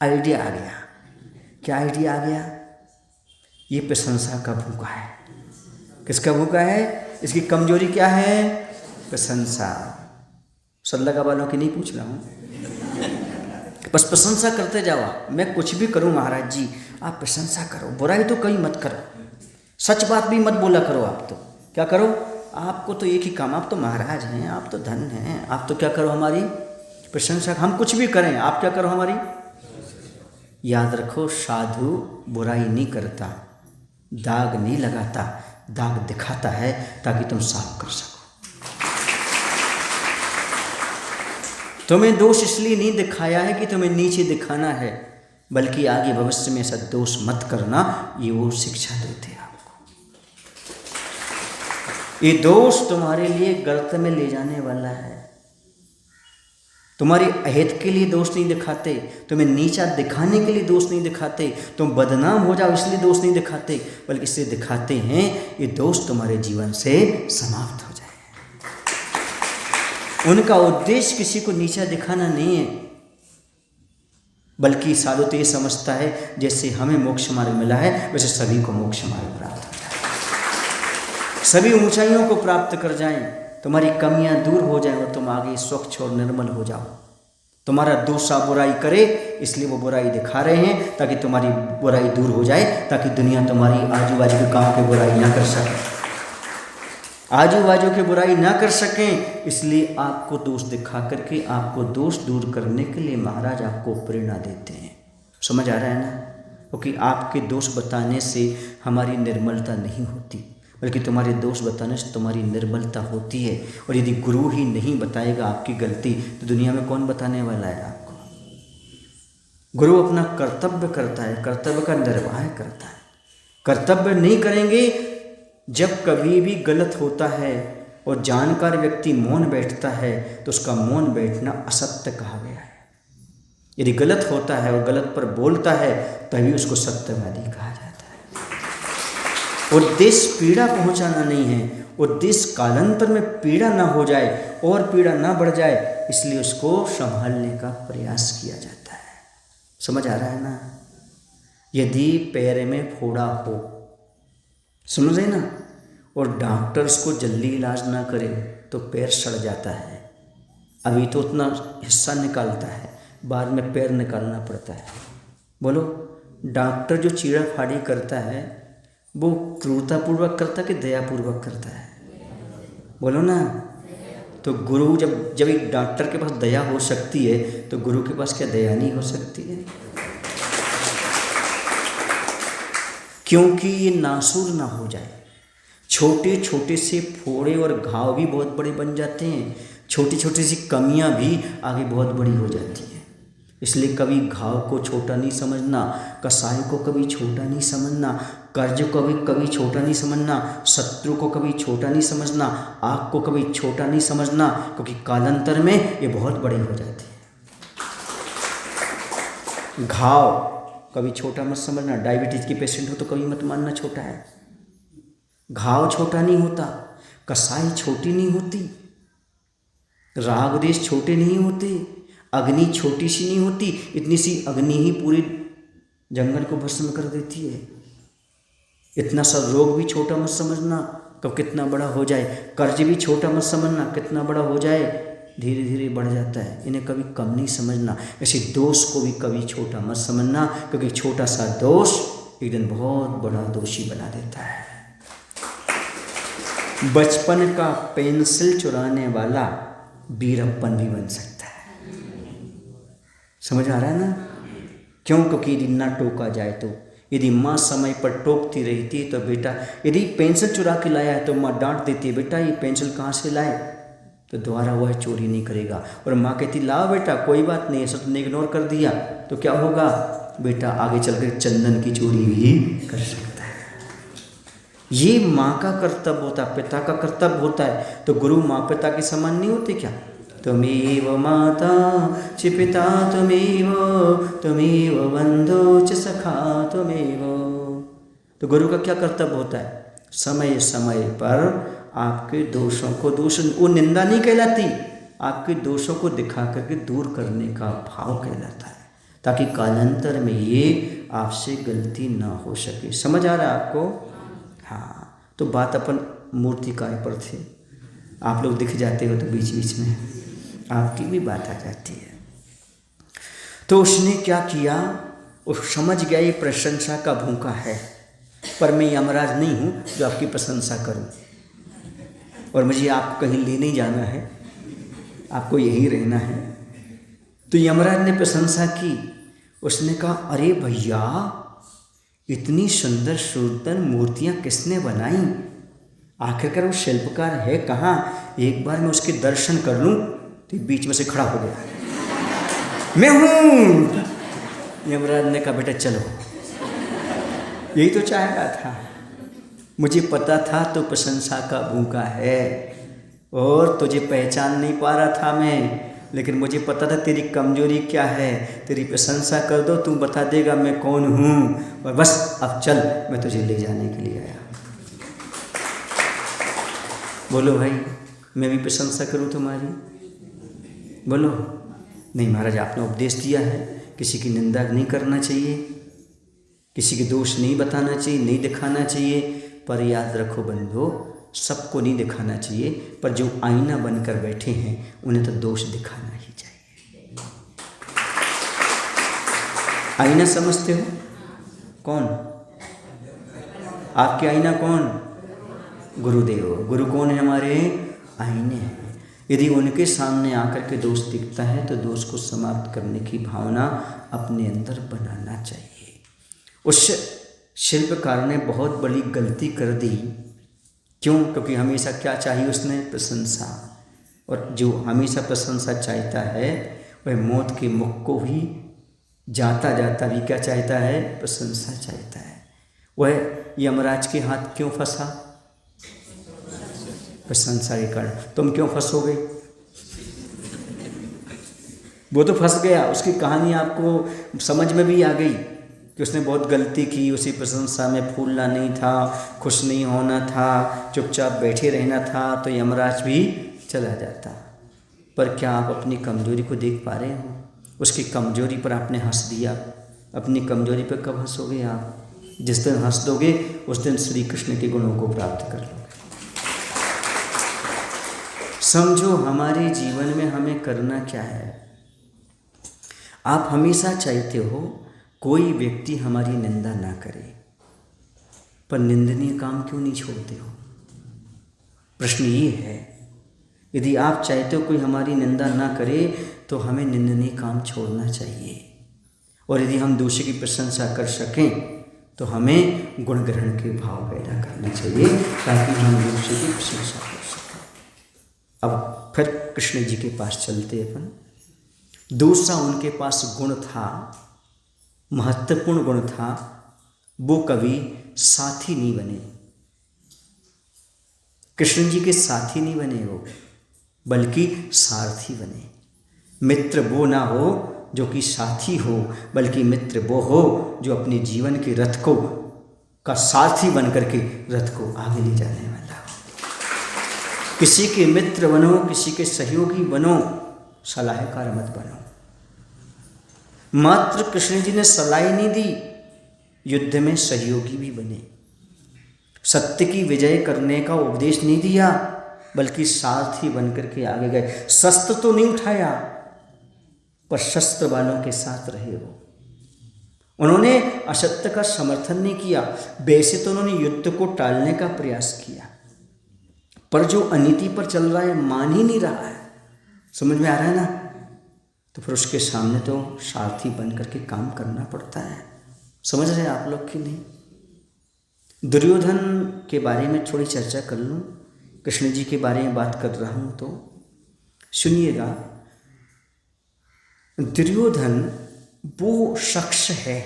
आइडिया आ गया। क्या आइडिया आ गया? ये प्रशंसा का भूखा है। किसका भूखा है? इसकी कमजोरी क्या है? प्रशंसा। सल्लगा वालों की नहीं पूछ रहा हूँ, बस प्रशंसा करते जाओ। मैं कुछ भी करूँ महाराज जी, आप प्रशंसा करो, बुराई तो कहीं मत करो, सच बात भी मत बोला करो। आप तो क्या करो? आपको तो एक ही काम, आप तो महाराज हैं, आप तो धन हैं, आप तो क्या करो? हमारी प्रशंसा। हम कुछ भी करें, आप क्या करो? हमारी। याद रखो, साधु बुराई नहीं करता, दाग नहीं लगाता, दाग दिखाता है ताकि तुम साफ कर सको। तुम्हें दोष इसलिए नहीं दिखाया है कि तुम्हें नीचे दिखाना है, बल्कि आगे भविष्य में ऐसा दोष मत करना, ये वो शिक्षा देते हैं आपको। ये दोष तुम्हारे लिए गर्त में ले जाने वाला है। तुम्हारी अहित के लिए दोष नहीं दिखाते, तुम्हें नीचा दिखाने के लिए दोष नहीं दिखाते, तुम बदनाम हो जाओ इसलिए दोष नहीं दिखाते, बल्कि इसलिए दिखाते हैं ये दोष तुम्हारे जीवन से समाप्त हो जाए। उनका उद्देश्य किसी को नीचा दिखाना नहीं है, बल्कि साधु तो ये समझता है जैसे हमें मोक्ष मार्ग मिला है वैसे सभी को मोक्ष मार्ग प्राप्त हो जाए, सभी ऊंचाइयों को प्राप्त कर जाएं, तुम्हारी कमियां दूर हो जाएं और तुम आगे स्वच्छ और निर्मल हो जाओ। तुम्हारा दूसरा बुराई करे इसलिए वो बुराई दिखा रहे हैं ताकि तुम्हारी बुराई दूर हो जाए, ताकि दुनिया तुम्हारी आजू बाजू के काम की बुराई ना कर सके, आजू बाजू की बुराई ना कर सकें, इसलिए आपको दोष दिखा करके आपको दोष दूर करने के लिए महाराज आपको प्रेरणा देते हैं। समझ आ रहा है ना? क्योंकि आपके दोष बताने से हमारी निर्मलता नहीं होती, बल्कि तुम्हारे दोष बताने से तुम्हारी निर्मलता होती है। और यदि गुरु ही नहीं बताएगा आपकी गलती तो दुनिया में कौन बताने वाला है आपको? गुरु अपना कर्तव्य करता है, कर्तव्य का निर्वाह करता है। कर्तव्य नहीं करेंगे, जब कभी भी गलत होता है और जानकार व्यक्ति मौन बैठता है तो उसका मौन बैठना असत्य कहा गया है। यदि गलत होता है और गलत पर बोलता है तभी उसको सत्यवादी कहा जाता है। उद्देश्य पीड़ा पहुंचाना नहीं है, उद्देश्य कालांतर में पीड़ा ना हो जाए और पीड़ा ना बढ़ जाए, इसलिए उसको संभालने का प्रयास किया जाता है। समझ आ रहा है ना? यदि पैर में फोड़ा हो, समझ रहे ना, और डॉक्टर उसको जल्दी इलाज ना करे तो पैर सड़ जाता है। अभी तो उतना हिस्सा निकालता है, बाद में पैर निकालना पड़ता है। बोलो, डॉक्टर जो चीरा फाड़ी करता है वो क्रूरतापूर्वक करता है कि दयापूर्वक करता है? बोलो ना। तो गुरु जब एक डॉक्टर के पास दया हो सकती है तो गुरु के पास क्या दया नहीं हो सकती है? क्योंकि ये नासूर ना हो जाए। छोटे छोटे से फोड़े और घाव भी बहुत बड़े बन जाते हैं, छोटी छोटी सी कमियां भी आगे बहुत बड़ी हो जाती हैं। इसलिए कभी घाव को छोटा नहीं समझना, कसाई को कभी छोटा नहीं समझना, कर्ज को कभी छोटा नहीं समझना, शत्रु को कभी छोटा नहीं समझना, आग को कभी छोटा नहीं समझना, क्योंकि कालांतर में ये बहुत बड़ी हो जाती है। घाव कभी छोटा मत समझना। डायबिटीज के पेशेंट हो तो कभी मत मानना छोटा है। घाव छोटा नहीं होता, कसाई छोटी नहीं होती, राग देश छोटे नहीं होते, अग्नि छोटी सी नहीं होती। इतनी सी अग्नि ही पूरी जंगल को भस्म कर देती है। इतना सा रोग भी छोटा मत समझना, कब कितना बड़ा हो जाए। कर्ज भी छोटा मत समझना, कितना बड़ा हो जाए धीरे धीरे बढ़ जाता है। इन्हें कभी कम नहीं समझना। ऐसे दोष को भी कभी छोटा मत समझना, क्योंकि छोटा सा दोष एक दिन बहुत बड़ा दोषी बना देता है। बचपन का पेंसिल चुराने वाला वीरप्पन भी बन सकता है। समझ आ रहा है ना? क्यों? क्योंकि यदि ना टोका जाए तो, यदि माँ समय पर टोकती रहती तो बेटा, यदि पेंसिल चुरा के लाया है तो माँ डांट देती है, बेटा ये पेंसिल कहाँ से लाए, तो दोबारा वह चोरी नहीं करेगा। और माँ कहती लाओ बेटा कोई बात नहीं, ऐसा तुमने इग्नोर कर दिया तो क्या होगा, बेटा आगे चलकर चंदन की चोरी भी कर सकता है। ये माँ का कर्तव्य होता है, पिता का कर्तव्य होता है। तो गुरु माँ पिता के समान नहीं होते क्या? त्वमेव माता च पिता त्वमेव बंधु च सखा त्वमेव। तो गुरु का क्या कर्तव्य होता है? समय समय पर आपके दोषों को, दोष वो निंदा नहीं कहलाती, आपके दोषों को दिखा करके दूर करने का भाव कहलाता है, ताकि कालांतर में ये आपसे गलती ना हो सके। समझ आ रहा है आपको? हाँ। तो बात अपन मूर्तिकार पर थे, आप लोग दिख जाते हो तो बीच बीच में आपकी भी बात आ जाती है। तो उसने क्या किया, वो समझ गया ये प्रशंसा का भूखा है, पर मैं यमराज नहीं हूँ जो आपकी प्रशंसा करूँ, और मुझे आपको कहीं ले नहीं जाना है, आपको यहीं रहना है। तो यमराज ने प्रशंसा की। उसने कहा अरे भैया इतनी सुंदर सुंदर मूर्तियाँ किसने बनाई, आखिरकार वो शिल्पकार है कहाँ, एक बार मैं उसके दर्शन कर लूँ। तो बीच में से खड़ा हो गया, मैं हूँ। यमराज ने कहा बेटा चलो, यही तो चाह रहा था, मुझे पता था तो प्रशंसा का भूखा है, और तुझे पहचान नहीं पा रहा था मैं, लेकिन मुझे पता था तेरी कमजोरी क्या है। तेरी प्रशंसा कर दो, तू बता देगा मैं कौन हूँ, और बस अब चल, मैं तुझे ले जाने के लिए आया। बोलो भाई मैं भी प्रशंसा करूँ तुम्हारी? बोलो। नहीं महाराज, आपने उपदेश दिया है किसी की निंदा नहीं करना चाहिए, किसी के दोष नहीं बताना चाहिए, नहीं दिखाना चाहिए। पर याद रखो बंधु, सबको नहीं दिखाना चाहिए, पर जो आईना बनकर बैठे हैं उन्हें तो दोष दिखाना ही चाहिए। आईना समझते हो कौन? आपके आईना कौन? गुरुदेव। गुरु कौन है? हमारे आईने हैं। यदि उनके सामने आकर के दोष दिखता है तो दोष को समाप्त करने की भावना अपने अंदर बनाना चाहिए। उस शिल्पकार ने बहुत बड़ी गलती कर दी। क्यों? क्योंकि हमेशा क्या चाहिए उसने? प्रशंसा। और जो हमेशा प्रशंसा चाहता है वह मौत के मुख को ही जाता जाता भी क्या चाहता है? प्रशंसा चाहता है। वह यमराज के हाथ क्यों फंसा? प्रशंसा के कारण। तुम क्यों फंसोगे? वो तो फंस गया, उसकी कहानी आपको समझ में भी आ गई कि उसने बहुत गलती की, उसी प्रशंसा में फूलना नहीं था, खुश नहीं होना था, चुपचाप बैठे रहना था, तो यमराज भी चला जाता। पर क्या आप अपनी कमजोरी को देख पा रहे हो? उसकी कमजोरी पर आपने हंस दिया। अपनी कमजोरी पर कब हंसोगे आप? जिस दिन हंस दोगे उस दिन श्री कृष्ण के गुणों को प्राप्त कर लोगे। समझो हमारे जीवन में हमें करना क्या है। आप हमेशा चाहते हो कोई व्यक्ति हमारी निंदा ना करे, पर निंदनीय काम क्यों नहीं छोड़ते हो? प्रश्न ये है। यदि आप चाहते हो कोई हमारी निंदा ना करे तो हमें निंदनीय काम छोड़ना चाहिए, और यदि हम दूसरे की प्रशंसा कर सकें तो हमें गुण ग्रहण के भाव पैदा करना चाहिए, ताकि हम दूसरे की प्रशंसा कर सकें। अब फिर कृष्ण जी के पास चलते अपन। दूसरा उनके पास गुण था, महत्वपूर्ण गुण था, वो कभी साथी नहीं बने। कृष्ण जी के साथी नहीं बने वो, बल्कि सारथी बने। मित्र वो ना हो जो कि साथी हो, बल्कि मित्र वो हो जो अपने जीवन के रथ को का सारथी बन करके रथ को आगे ले जाने वाला हो। किसी के मित्र बनो, किसी के सहयोगी बनो, सलाहकार मत बनो। मात्र कृष्ण जी ने सलाह नहीं दी, युद्ध में सहयोगी भी बने। सत्य की विजय करने का उपदेश नहीं दिया, बल्कि सारथी बनकर के आगे गए। शस्त्र तो नहीं उठाया, पर शस्त्र वालों के साथ रहे वो। उन्होंने असत्य का समर्थन नहीं किया। वैसे तो उन्होंने युद्ध को टालने का प्रयास किया, पर जो अनीति पर चल रहा है मान ही नहीं रहा है। समझ में आ रहा है ना? तो फिर उसके सामने तो सारथी बन करके काम करना पड़ता है। समझ रहे हैं आप लोग कि नहीं? दुर्योधन के बारे में थोड़ी चर्चा कर लूँ। कृष्ण जी के बारे में बात कर रहा हूँ तो सुनिएगा। दुर्योधन वो शख्स है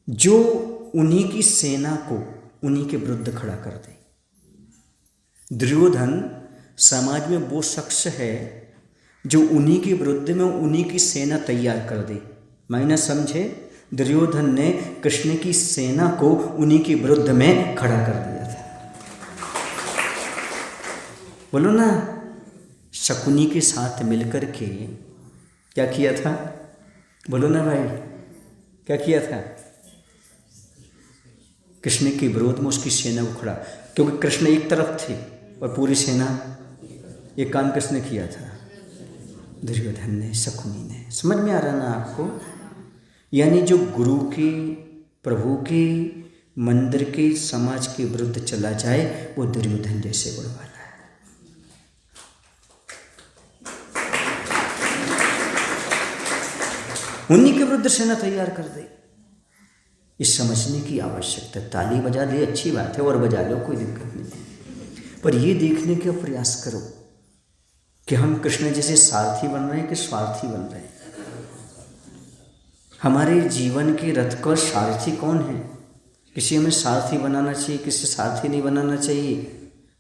जो उन्हीं की सेना को उन्हीं के विरुद्ध खड़ा कर दे। दुर्योधन समाज में वो शख्स है जो उन्हीं के विरुद्ध में उन्हीं की सेना तैयार कर दे। मायना समझे? दुर्योधन ने कृष्ण की सेना को उन्हीं के विरुद्ध में खड़ा कर दिया था। बोलो ना, शकुनी के साथ मिलकर के क्या किया था? बोलो ना भाई, क्या किया था? कृष्ण के विरोध में उसकी सेना को खड़ा, क्योंकि कृष्ण एक तरफ थे और पूरी सेना, ये काम किसने किया था? दुर्योधन ने, शकुनी ने। समझ में आ रहा ना आपको? यानी जो गुरु के, प्रभु के, मंदिर के, समाज के विरुद्ध चला जाए वो दुर्योधन जैसे गुण वाला है। उन्हीं के विरुद्ध सेना तैयार कर दे। इस समझने की आवश्यकता। ताली बजा दे अच्छी बात है, और बजा लो, कोई दिक्कत नहीं, पर ये देखने का प्रयास करो कि हम कृष्ण जैसे सारथी बन रहे हैं कि स्वार्थी बन रहे हैं। हमारे जीवन के रथ का सारथी कौन है? किसी हमें सारथी बनाना चाहिए, किसी सारथी नहीं बनाना चाहिए।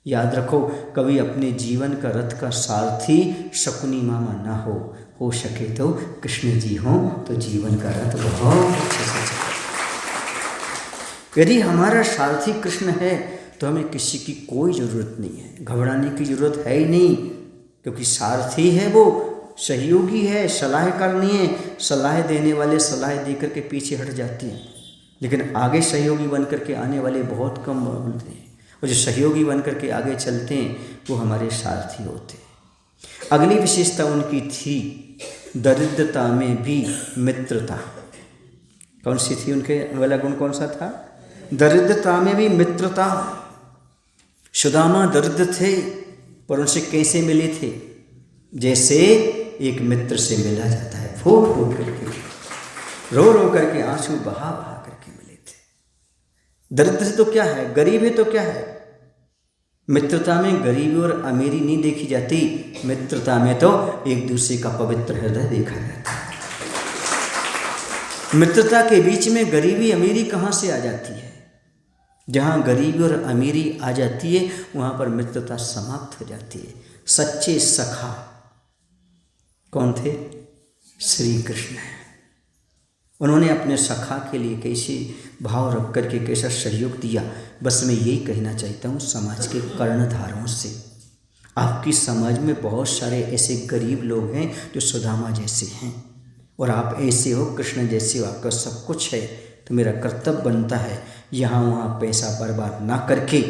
याद रखो, कभी अपने जीवन का रथ का सारथी शकुनी मामा ना हो सके तो कृष्ण जी हो, तो जीवन का रथ बहुत अच्छे से चले। यदि हमारा सारथी कृष्ण है तो हमें किसी की कोई ज़रूरत नहीं है, घबराने की ज़रूरत है ही नहीं, क्योंकि सारथी है वो, सहयोगी है, सलाह करनी है, सलाह देने वाले सलाह दे करके पीछे हट जाते हैं, लेकिन आगे सहयोगी बन करके आने वाले बहुत कम होते हैं, और जो सहयोगी बन करके आगे चलते हैं वो हमारे सारथी होते हैं। अगली विशेषता उनकी थी दरिद्रता में भी मित्रता। कौन सी थी उनके वाला गुण? कौन सा था? दरिद्रता में भी मित्रता। सुदामा दरिद्र थे, पर उनसे कैसे मिले थे? जैसे एक मित्र से मिला जाता है, फूट फूट करके, रो रो करके, आंसू बहा बहा करके मिले थे। दरिद्र से तो क्या है, गरीब है तो क्या है। मित्रता में गरीबी और अमीरी नहीं देखी जाती, मित्रता में तो एक दूसरे का पवित्र हृदय देखा जाता है। मित्रता के बीच में गरीबी अमीरी कहाँ से आ जाती है? जहाँ गरीबी और अमीरी आ जाती है वहाँ पर मित्रता समाप्त हो जाती है। सच्चे सखा कौन थे? श्री कृष्ण है। उन्होंने अपने सखा के लिए कैसे भाव रख करके कैसा सहयोग दिया। बस मैं यही कहना चाहता हूँ समाज के कर्णधारों से, आपकी समाज में बहुत सारे ऐसे गरीब लोग हैं जो सुदामा जैसे हैं, और आप ऐसे हो, कृष्ण जैसे हो, आपका सब कुछ है, तो मेरा कर्तव्य बनता है यहाँ वहाँ पैसा बर्बाद ना करके,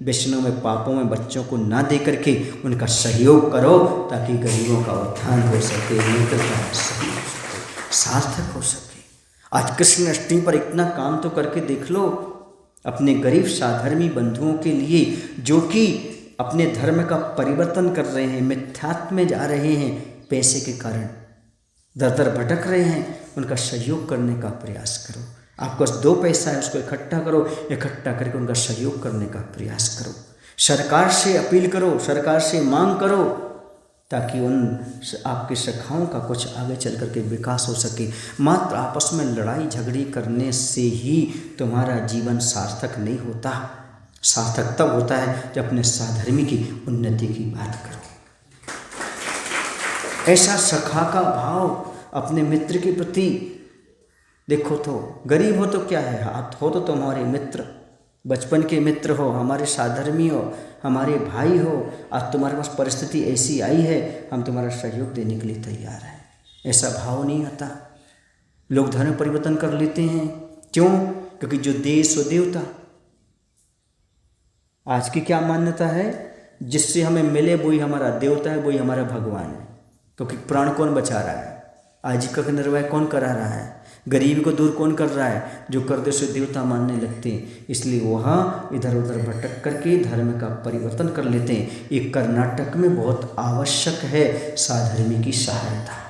वैष्णव में पापों में बच्चों को ना दे करके उनका सहयोग करो, ताकि गरीबों का उत्थान हो सके, मित्रता सही हो सके, सार्थक हो सके। आज कृष्ण अष्टमी पर इतना काम तो करके देख लो अपने गरीब साधर्मी बंधुओं के लिए, जो कि अपने धर्म का परिवर्तन कर रहे हैं, मिथ्यात्व में जा रहे हैं, पैसे के कारण दर दर भटक रहे हैं, उनका सहयोग करने का प्रयास करो। आपके पास 2 पैसा है, उसको इकट्ठा करो, इकट्ठा करके उनका सहयोग करने का प्रयास करो। सरकार से अपील करो, सरकार से मांग करो, ताकि उन आपके सखाओं का कुछ आगे चल करके विकास हो सके। मात्र आपस में लड़ाई झगड़ी करने से ही तुम्हारा जीवन सार्थक नहीं होता। सार्थक तब होता है जब अपने साधर्मी की उन्नति की बात करो। ऐसा सखा का भाव अपने मित्र के प्रति देखो। तो गरीब हो तो क्या है, आप हो तो तुम्हारे मित्र, बचपन के मित्र हो, हमारे साधर्मी हो, हमारे भाई हो। आज तुम्हारे पास परिस्थिति ऐसी आई है, हम तुम्हारा सहयोग देने के लिए तैयार हैं। ऐसा भाव नहीं आता। लोग धर्म परिवर्तन कर लेते हैं। क्यों? क्योंकि जो देश वो देवता। आज की क्या मान्यता है? जिससे हमें मिले वही हमारा देवता है, वही हमारा भगवान है। क्योंकि प्राण कौन बचा रहा है? आजीविका का निर्वाह कौन करा रहा है? गरीबी को दूर कौन कर रहा है? जो करते उसे देवता मानने लगते हैं। इसलिए वहाँ इधर उधर भटक करके धर्म का परिवर्तन कर लेते हैं। ये कर्नाटक में बहुत आवश्यक है साधर्मी की सहायता।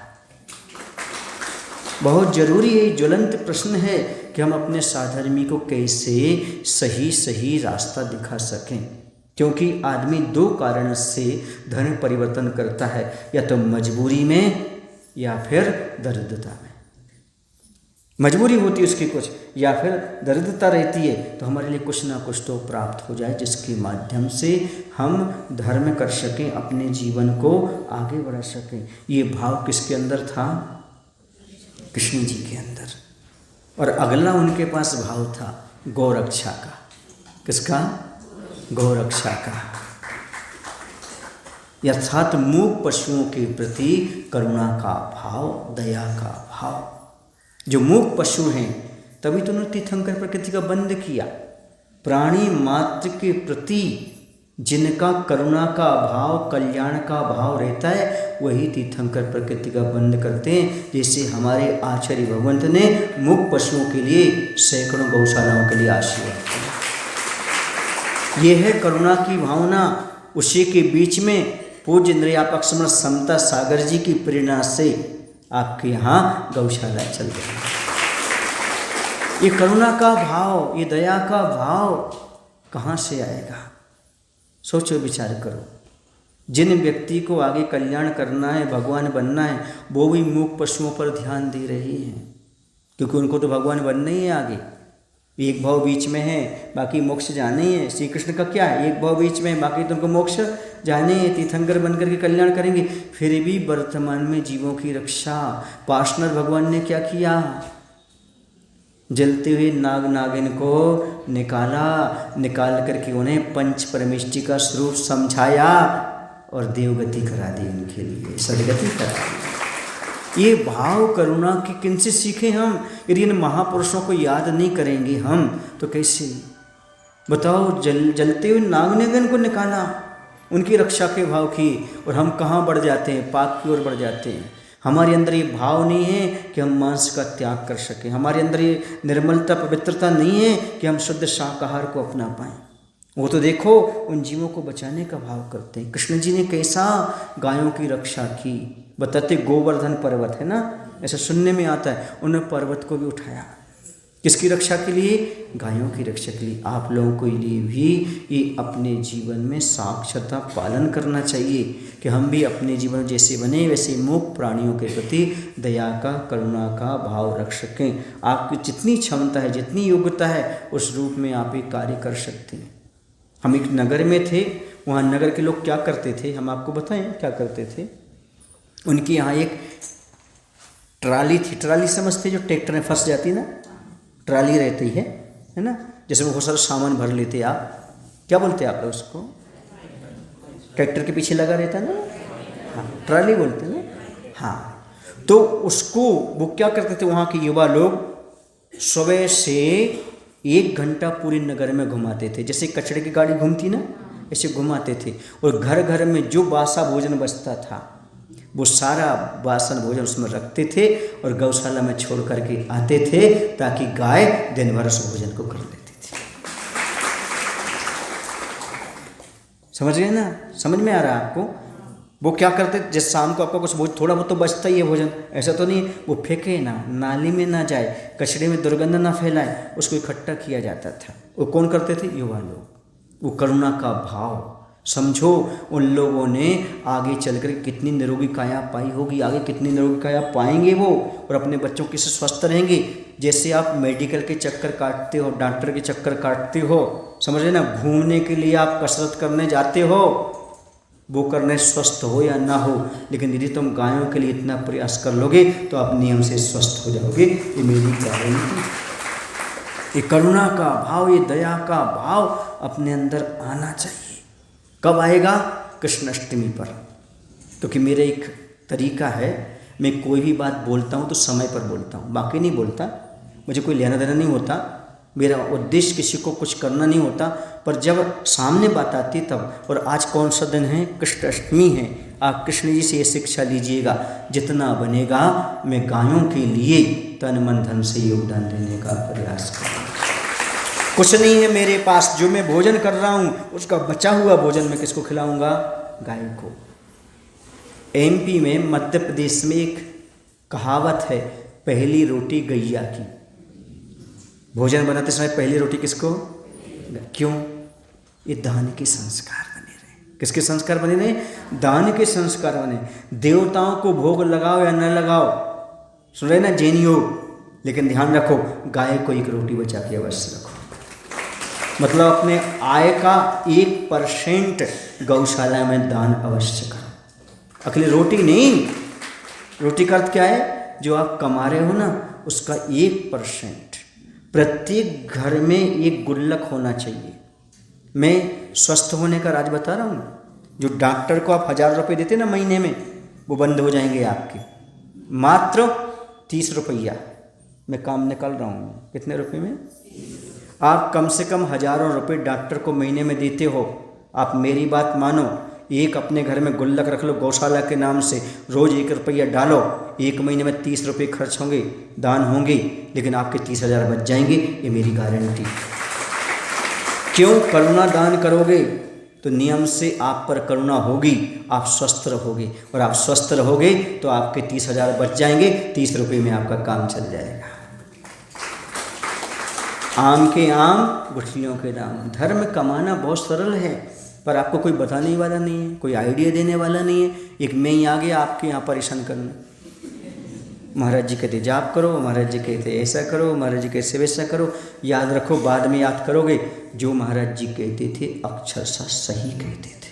बहुत जरूरी है, ज्वलंत प्रश्न है कि हम अपने साधर्मी को कैसे सही रास्ता दिखा सकें। क्योंकि आदमी दो कारण से धर्म परिवर्तन करता है, या तो मजबूरी में या फिर दरिद्रता में। मजबूरी होती है उसकी कुछ, या फिर दरिद्रता रहती है, तो हमारे लिए कुछ ना कुछ तो प्राप्त हो जाए जिसके माध्यम से हम धर्म कर सकें, अपने जीवन को आगे बढ़ा सकें। ये भाव किसके अंदर था? कृष्ण जी के अंदर। और अगला उनके पास भाव था गौरक्षा का। किसका? गौरक्षा का। अर्थात मूक पशुओं के प्रति करुणा का भाव, दया का भाव। जो मूक पशु हैं, तभी तो उन्होंने तीर्थंकर प्रकृति का बंद किया। प्राणी मात्र के प्रति जिनका करुणा का भाव, कल्याण का भाव रहता है, वही तीर्थंकर प्रकृति का बंद करते हैं। जैसे हमारे आचार्य भगवंत ने मूक पशुओं के लिए सैकड़ों गौशालाओं के लिए आशीर्वाद किया। ये है करुणा की भावना। उसी के बीच में पूज्य इंद्रियापक समर्थ समता सागर जी की प्रेरणा से आपके यहाँ गौशाला चल रही है। ये करुणा का भाव, ये दया का भाव कहाँ से आएगा? सोचो, विचार करो। जिन व्यक्ति को आगे कल्याण करना है, भगवान बनना है, वो भी मूक पशुओं पर ध्यान दे रही हैं, क्योंकि उनको तो भगवान बनना ही है। आगे एक भाव बीच में है, बाकी मोक्ष जाने ही है। श्री कृष्ण का क्या है? एक भाव बीच में है, बाकी तुमको मोक्ष जाने हैं। तीर्थंकर बनकर के कल्याण करेंगे। फिर भी वर्तमान में जीवों की रक्षा पार्षणर भगवान ने क्या किया? जलते हुए नाग नागिन को निकाल करके उन्हें पंच परमेष्टि का स्वरूप समझाया और देवगति करा दी, उनके लिए सदगति करा दी। ये भाव करुणा की किनसे सीखे हम? यदि इन महापुरुषों को याद नहीं करेंगे हम तो कैसे? बताओ, जलते हुए नाग नागिन को निकाला, उनकी रक्षा के भाव की, और हम कहाँ बढ़ जाते हैं? पाप की ओर बढ़ जाते हैं। हमारे अंदर ये भाव नहीं है कि हम मांस का त्याग कर सकें। हमारे अंदर ये निर्मलता, पवित्रता नहीं है कि हम शुद्ध शाकाहार को अपना पाएं। वो तो देखो, उन जीवों को बचाने का भाव करते हैं। कृष्ण जी ने कैसा गायों की रक्षा की, बताते गोवर्धन पर्वत है ना, ऐसा सुनने में आता है, उन्होंने पर्वत को भी उठाया। किसकी रक्षा के लिए? गायों की रक्षा के लिए। आप लोगों के लिए भी ये अपने जीवन में साक्षरता पालन करना चाहिए कि हम भी अपने जीवन जैसे बने वैसे मूक प्राणियों के प्रति दया का, करुणा का भाव रख सकें। आपकी जितनी क्षमता है, जितनी योग्यता है, उस रूप में आप एक कार्य कर सकते हैं। हम एक नगर में थे, वहाँ नगर के लोग क्या करते थे, हम आपको बताएं क्या करते थे। उनके यहाँ एक ट्राली थी। ट्राली समझते, जो ट्रैक्टर में फंस जाती ना, ट्राली रहती है ना, जैसे वो बहुत सारा सामान भर लेते। आप क्या बोलते हैं आप लोग उसको? ट्रैक्टर के पीछे लगा रहता ना, हाँ, ट्राली बोलते हैं ना। हाँ, तो उसको वो क्या करते थे, वहाँ के युवा लोग सुबह से 1 घंटा पूरे नगर में घुमाते थे। जैसे कचड़े की गाड़ी घूमती ना, ऐसे घुमाते थे। और घर घर में जो बासा भोजन बचता था, वो सारा बासन भोजन उसमें रखते थे और गौशाला में छोड़ करके आते थे, ताकि गाय दिन भर उस भोजन को कर लेती थी। समझ गए ना? समझ में आ रहा है आपको? वो क्या करते, जिस शाम को आपका कुछ थोड़ा बहुत तो बचता ही है भोजन, ऐसा तो नहीं वो फेंके ना, नाली में ना जाए, कचड़े में दुर्गंध ना फैलाए, उसको इकट्ठा किया जाता था। वो कौन करते थे? युवा लोग। वो करुणा का भाव समझो। उन लोगों ने आगे चलकर कितनी निरोगी काया पाई होगी, आगे कितनी निरोगी काया पाएंगे वो, और अपने बच्चों कैसे स्वस्थ रहेंगे। जैसे आप मेडिकल के चक्कर काटते हो, डॉक्टर के चक्कर काटते हो, समझ रहे ना, घूमने के लिए आप कसरत करने जाते हो, वो करने स्वस्थ हो या ना हो, लेकिन यदि तुम गायों के लिए इतना प्रयास कर लोगे तो आप नियम से स्वस्थ हो जाओगे। ये मेरी गारंटी। ये करुणा का भाव, ये दया का भाव अपने अंदर आना चाहिए। कब आएगा? कृष्णाष्टमी पर। क्योंकि मेरा एक तरीका है, मैं कोई भी बात बोलता हूँ तो समय पर बोलता हूँ, बाकी नहीं बोलता। मुझे कोई लेना देना नहीं होता, मेरा उद्देश्य किसी को कुछ करना नहीं होता, पर जब सामने बात आती तब। और आज कौन सा दिन है? कृष्ण अष्टमी है। आप कृष्ण जी से ये शिक्षा लीजिएगा, जितना बनेगा मैं गायों के लिए तन मन धन से योगदान देने का प्रयास करूँगा। कुछ नहीं है मेरे पास, जो मैं भोजन कर रहा हूँ उसका बचा हुआ भोजन मैं किसको खिलाऊंगा? गाय को। एमपी में, मध्य प्रदेश में एक कहावत है, पहली रोटी गैया की। भोजन बनाते समय पहली रोटी किसको? क्यों? ये दान के संस्कार बने रहे। किसके संस्कार बने रहे? दान के संस्कार बने। देवताओं को भोग लगाओ या न लगाओ, सुन रहे ना जैनियों, लेकिन ध्यान रखो गाय को एक रोटी बचा के अवश्य रखो। मतलब अपने आय का 1% गौशाला में दान अवश्य करो। अकेली रोटी नहीं, रोटी का अर्थ क्या है? जो आप कमा रहे हो ना उसका 1%। प्रत्येक घर में एक गुल्लक होना चाहिए। मैं स्वस्थ होने का राज बता रहा हूँ। जो डॉक्टर को आप 1000 रुपये देते ना महीने में, वो बंद हो जाएंगे आपके। मात्र 30 रुपया मैं काम निकाल रहा हूँ। कितने रुपए में? आप कम से कम हजारों रुपए डॉक्टर को महीने में देते हो। आप मेरी बात मानो, एक अपने घर में गुल्लक रख लो गौशाला के नाम से, रोज़ 1 रुपया डालो, 1 महीने में 30 रुपये खर्च होंगे, दान होंगे, लेकिन आपके 30,000 बच जाएंगे, ये मेरी गारंटी। क्यों? करुणा दान करोगे तो नियम से आप पर करुणा होगी, आप स्वस्थ रहोगे, और आप स्वस्थ रहोगे तो आपके 30,000 बच जाएंगे, 30 रुपये में आपका काम चल जाएगा। आम के आम, गुठलियों के दाम। धर्म कमाना बहुत सरल है, पर आपको कोई बताने वाला नहीं है, कोई आइडिया देने वाला नहीं है। एक मैं ही आ गया आपके यहाँ परेशान करना। महाराज जी कहते जाप करो, महाराज जी कहते ऐसा करो, महाराज जी कहते वैसा करो। याद रखो, बाद में याद करोगे जो महाराज जी कहते थे अक्षरशः सही कहते थे,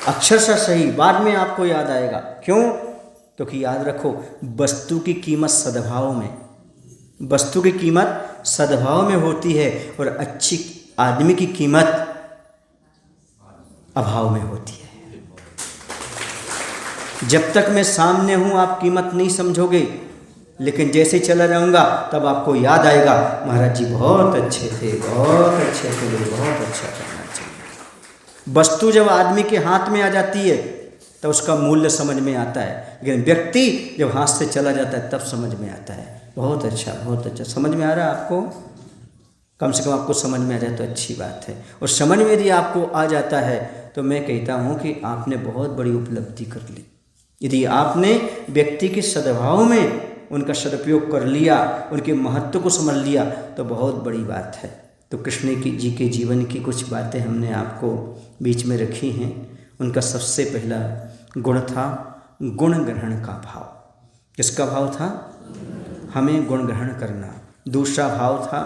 अक्षरशः सही। बाद में आपको याद आएगा। क्यों? क्योंकि याद रखो, वस्तु की कीमत सद्भाव में, वस्तु की कीमत सद्भाव में होती है, और अच्छी आदमी की कीमत अभाव में होती है। जब तक मैं सामने हूं आप कीमत नहीं समझोगे, लेकिन जैसे चला जाऊंगा तब आपको याद आएगा महाराज जी बहुत अच्छे थे, बहुत अच्छे थे, बहुत अच्छा करना चाहिए। वस्तु जब आदमी के हाथ में आ जाती है तब उसका मूल्य समझ में आता है, लेकिन व्यक्ति जब हाथ से चला जाता है तब समझ में आता है। बहुत अच्छा, बहुत अच्छा। समझ में आ रहा है आपको? कम से कम आपको समझ में आ जाए तो अच्छी बात है। और समझ में यदि आपको आ जाता है तो मैं कहता हूँ कि आपने बहुत बड़ी उपलब्धि कर ली। यदि आपने व्यक्ति के सद्भाव में उनका सदुपयोग कर लिया, उनके महत्व को समझ लिया, तो बहुत बड़ी बात है। तो कृष्ण जी के जीवन की कुछ बातें हमने आपको बीच में रखी हैं। उनका सबसे पहला गुण था गुण ग्रहण का भाव। किसका भाव था? हमें गुण ग्रहण करना। दूसरा भाव था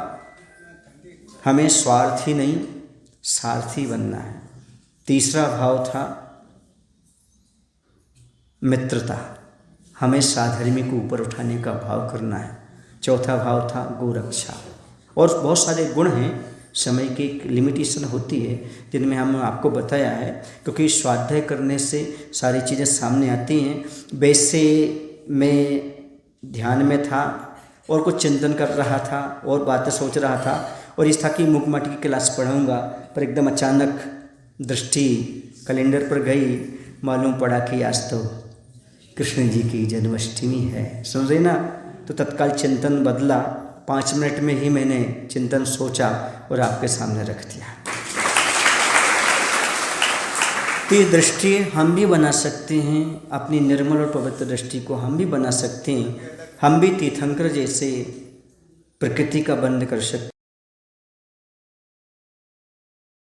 हमें स्वार्थी नहीं सारथी बनना है। तीसरा भाव था मित्रता, हमें साधर्मी को ऊपर उठाने का भाव करना है। चौथा भाव था गोरक्षा। और बहुत सारे गुण हैं, समय की एक लिमिटेशन होती है जिनमें हम आपको बताया है, क्योंकि स्वाध्याय करने से सारी चीज़ें सामने आती हैं। वैसे मैं ध्यान में था और कुछ चिंतन कर रहा था और बातें सोच रहा था, और इस था कि मुकमाटी की क्लास पढ़ाऊँगा, पर एकदम अचानक दृष्टि कैलेंडर पर गई, मालूम पड़ा कि आज तो कृष्ण जी की जन्माष्टमी है। समझ रहे ना? तो तत्काल चिंतन बदला। 5 मिनट में ही मैंने चिंतन सोचा और आपके सामने रख दिया। तो ये दृष्टि हम भी बना सकते हैं, अपनी निर्मल और पवित्र दृष्टि को हम भी बना सकते हैं। हम भी तीर्थंकर जैसे प्रकृति का बंद कर सकते हैं।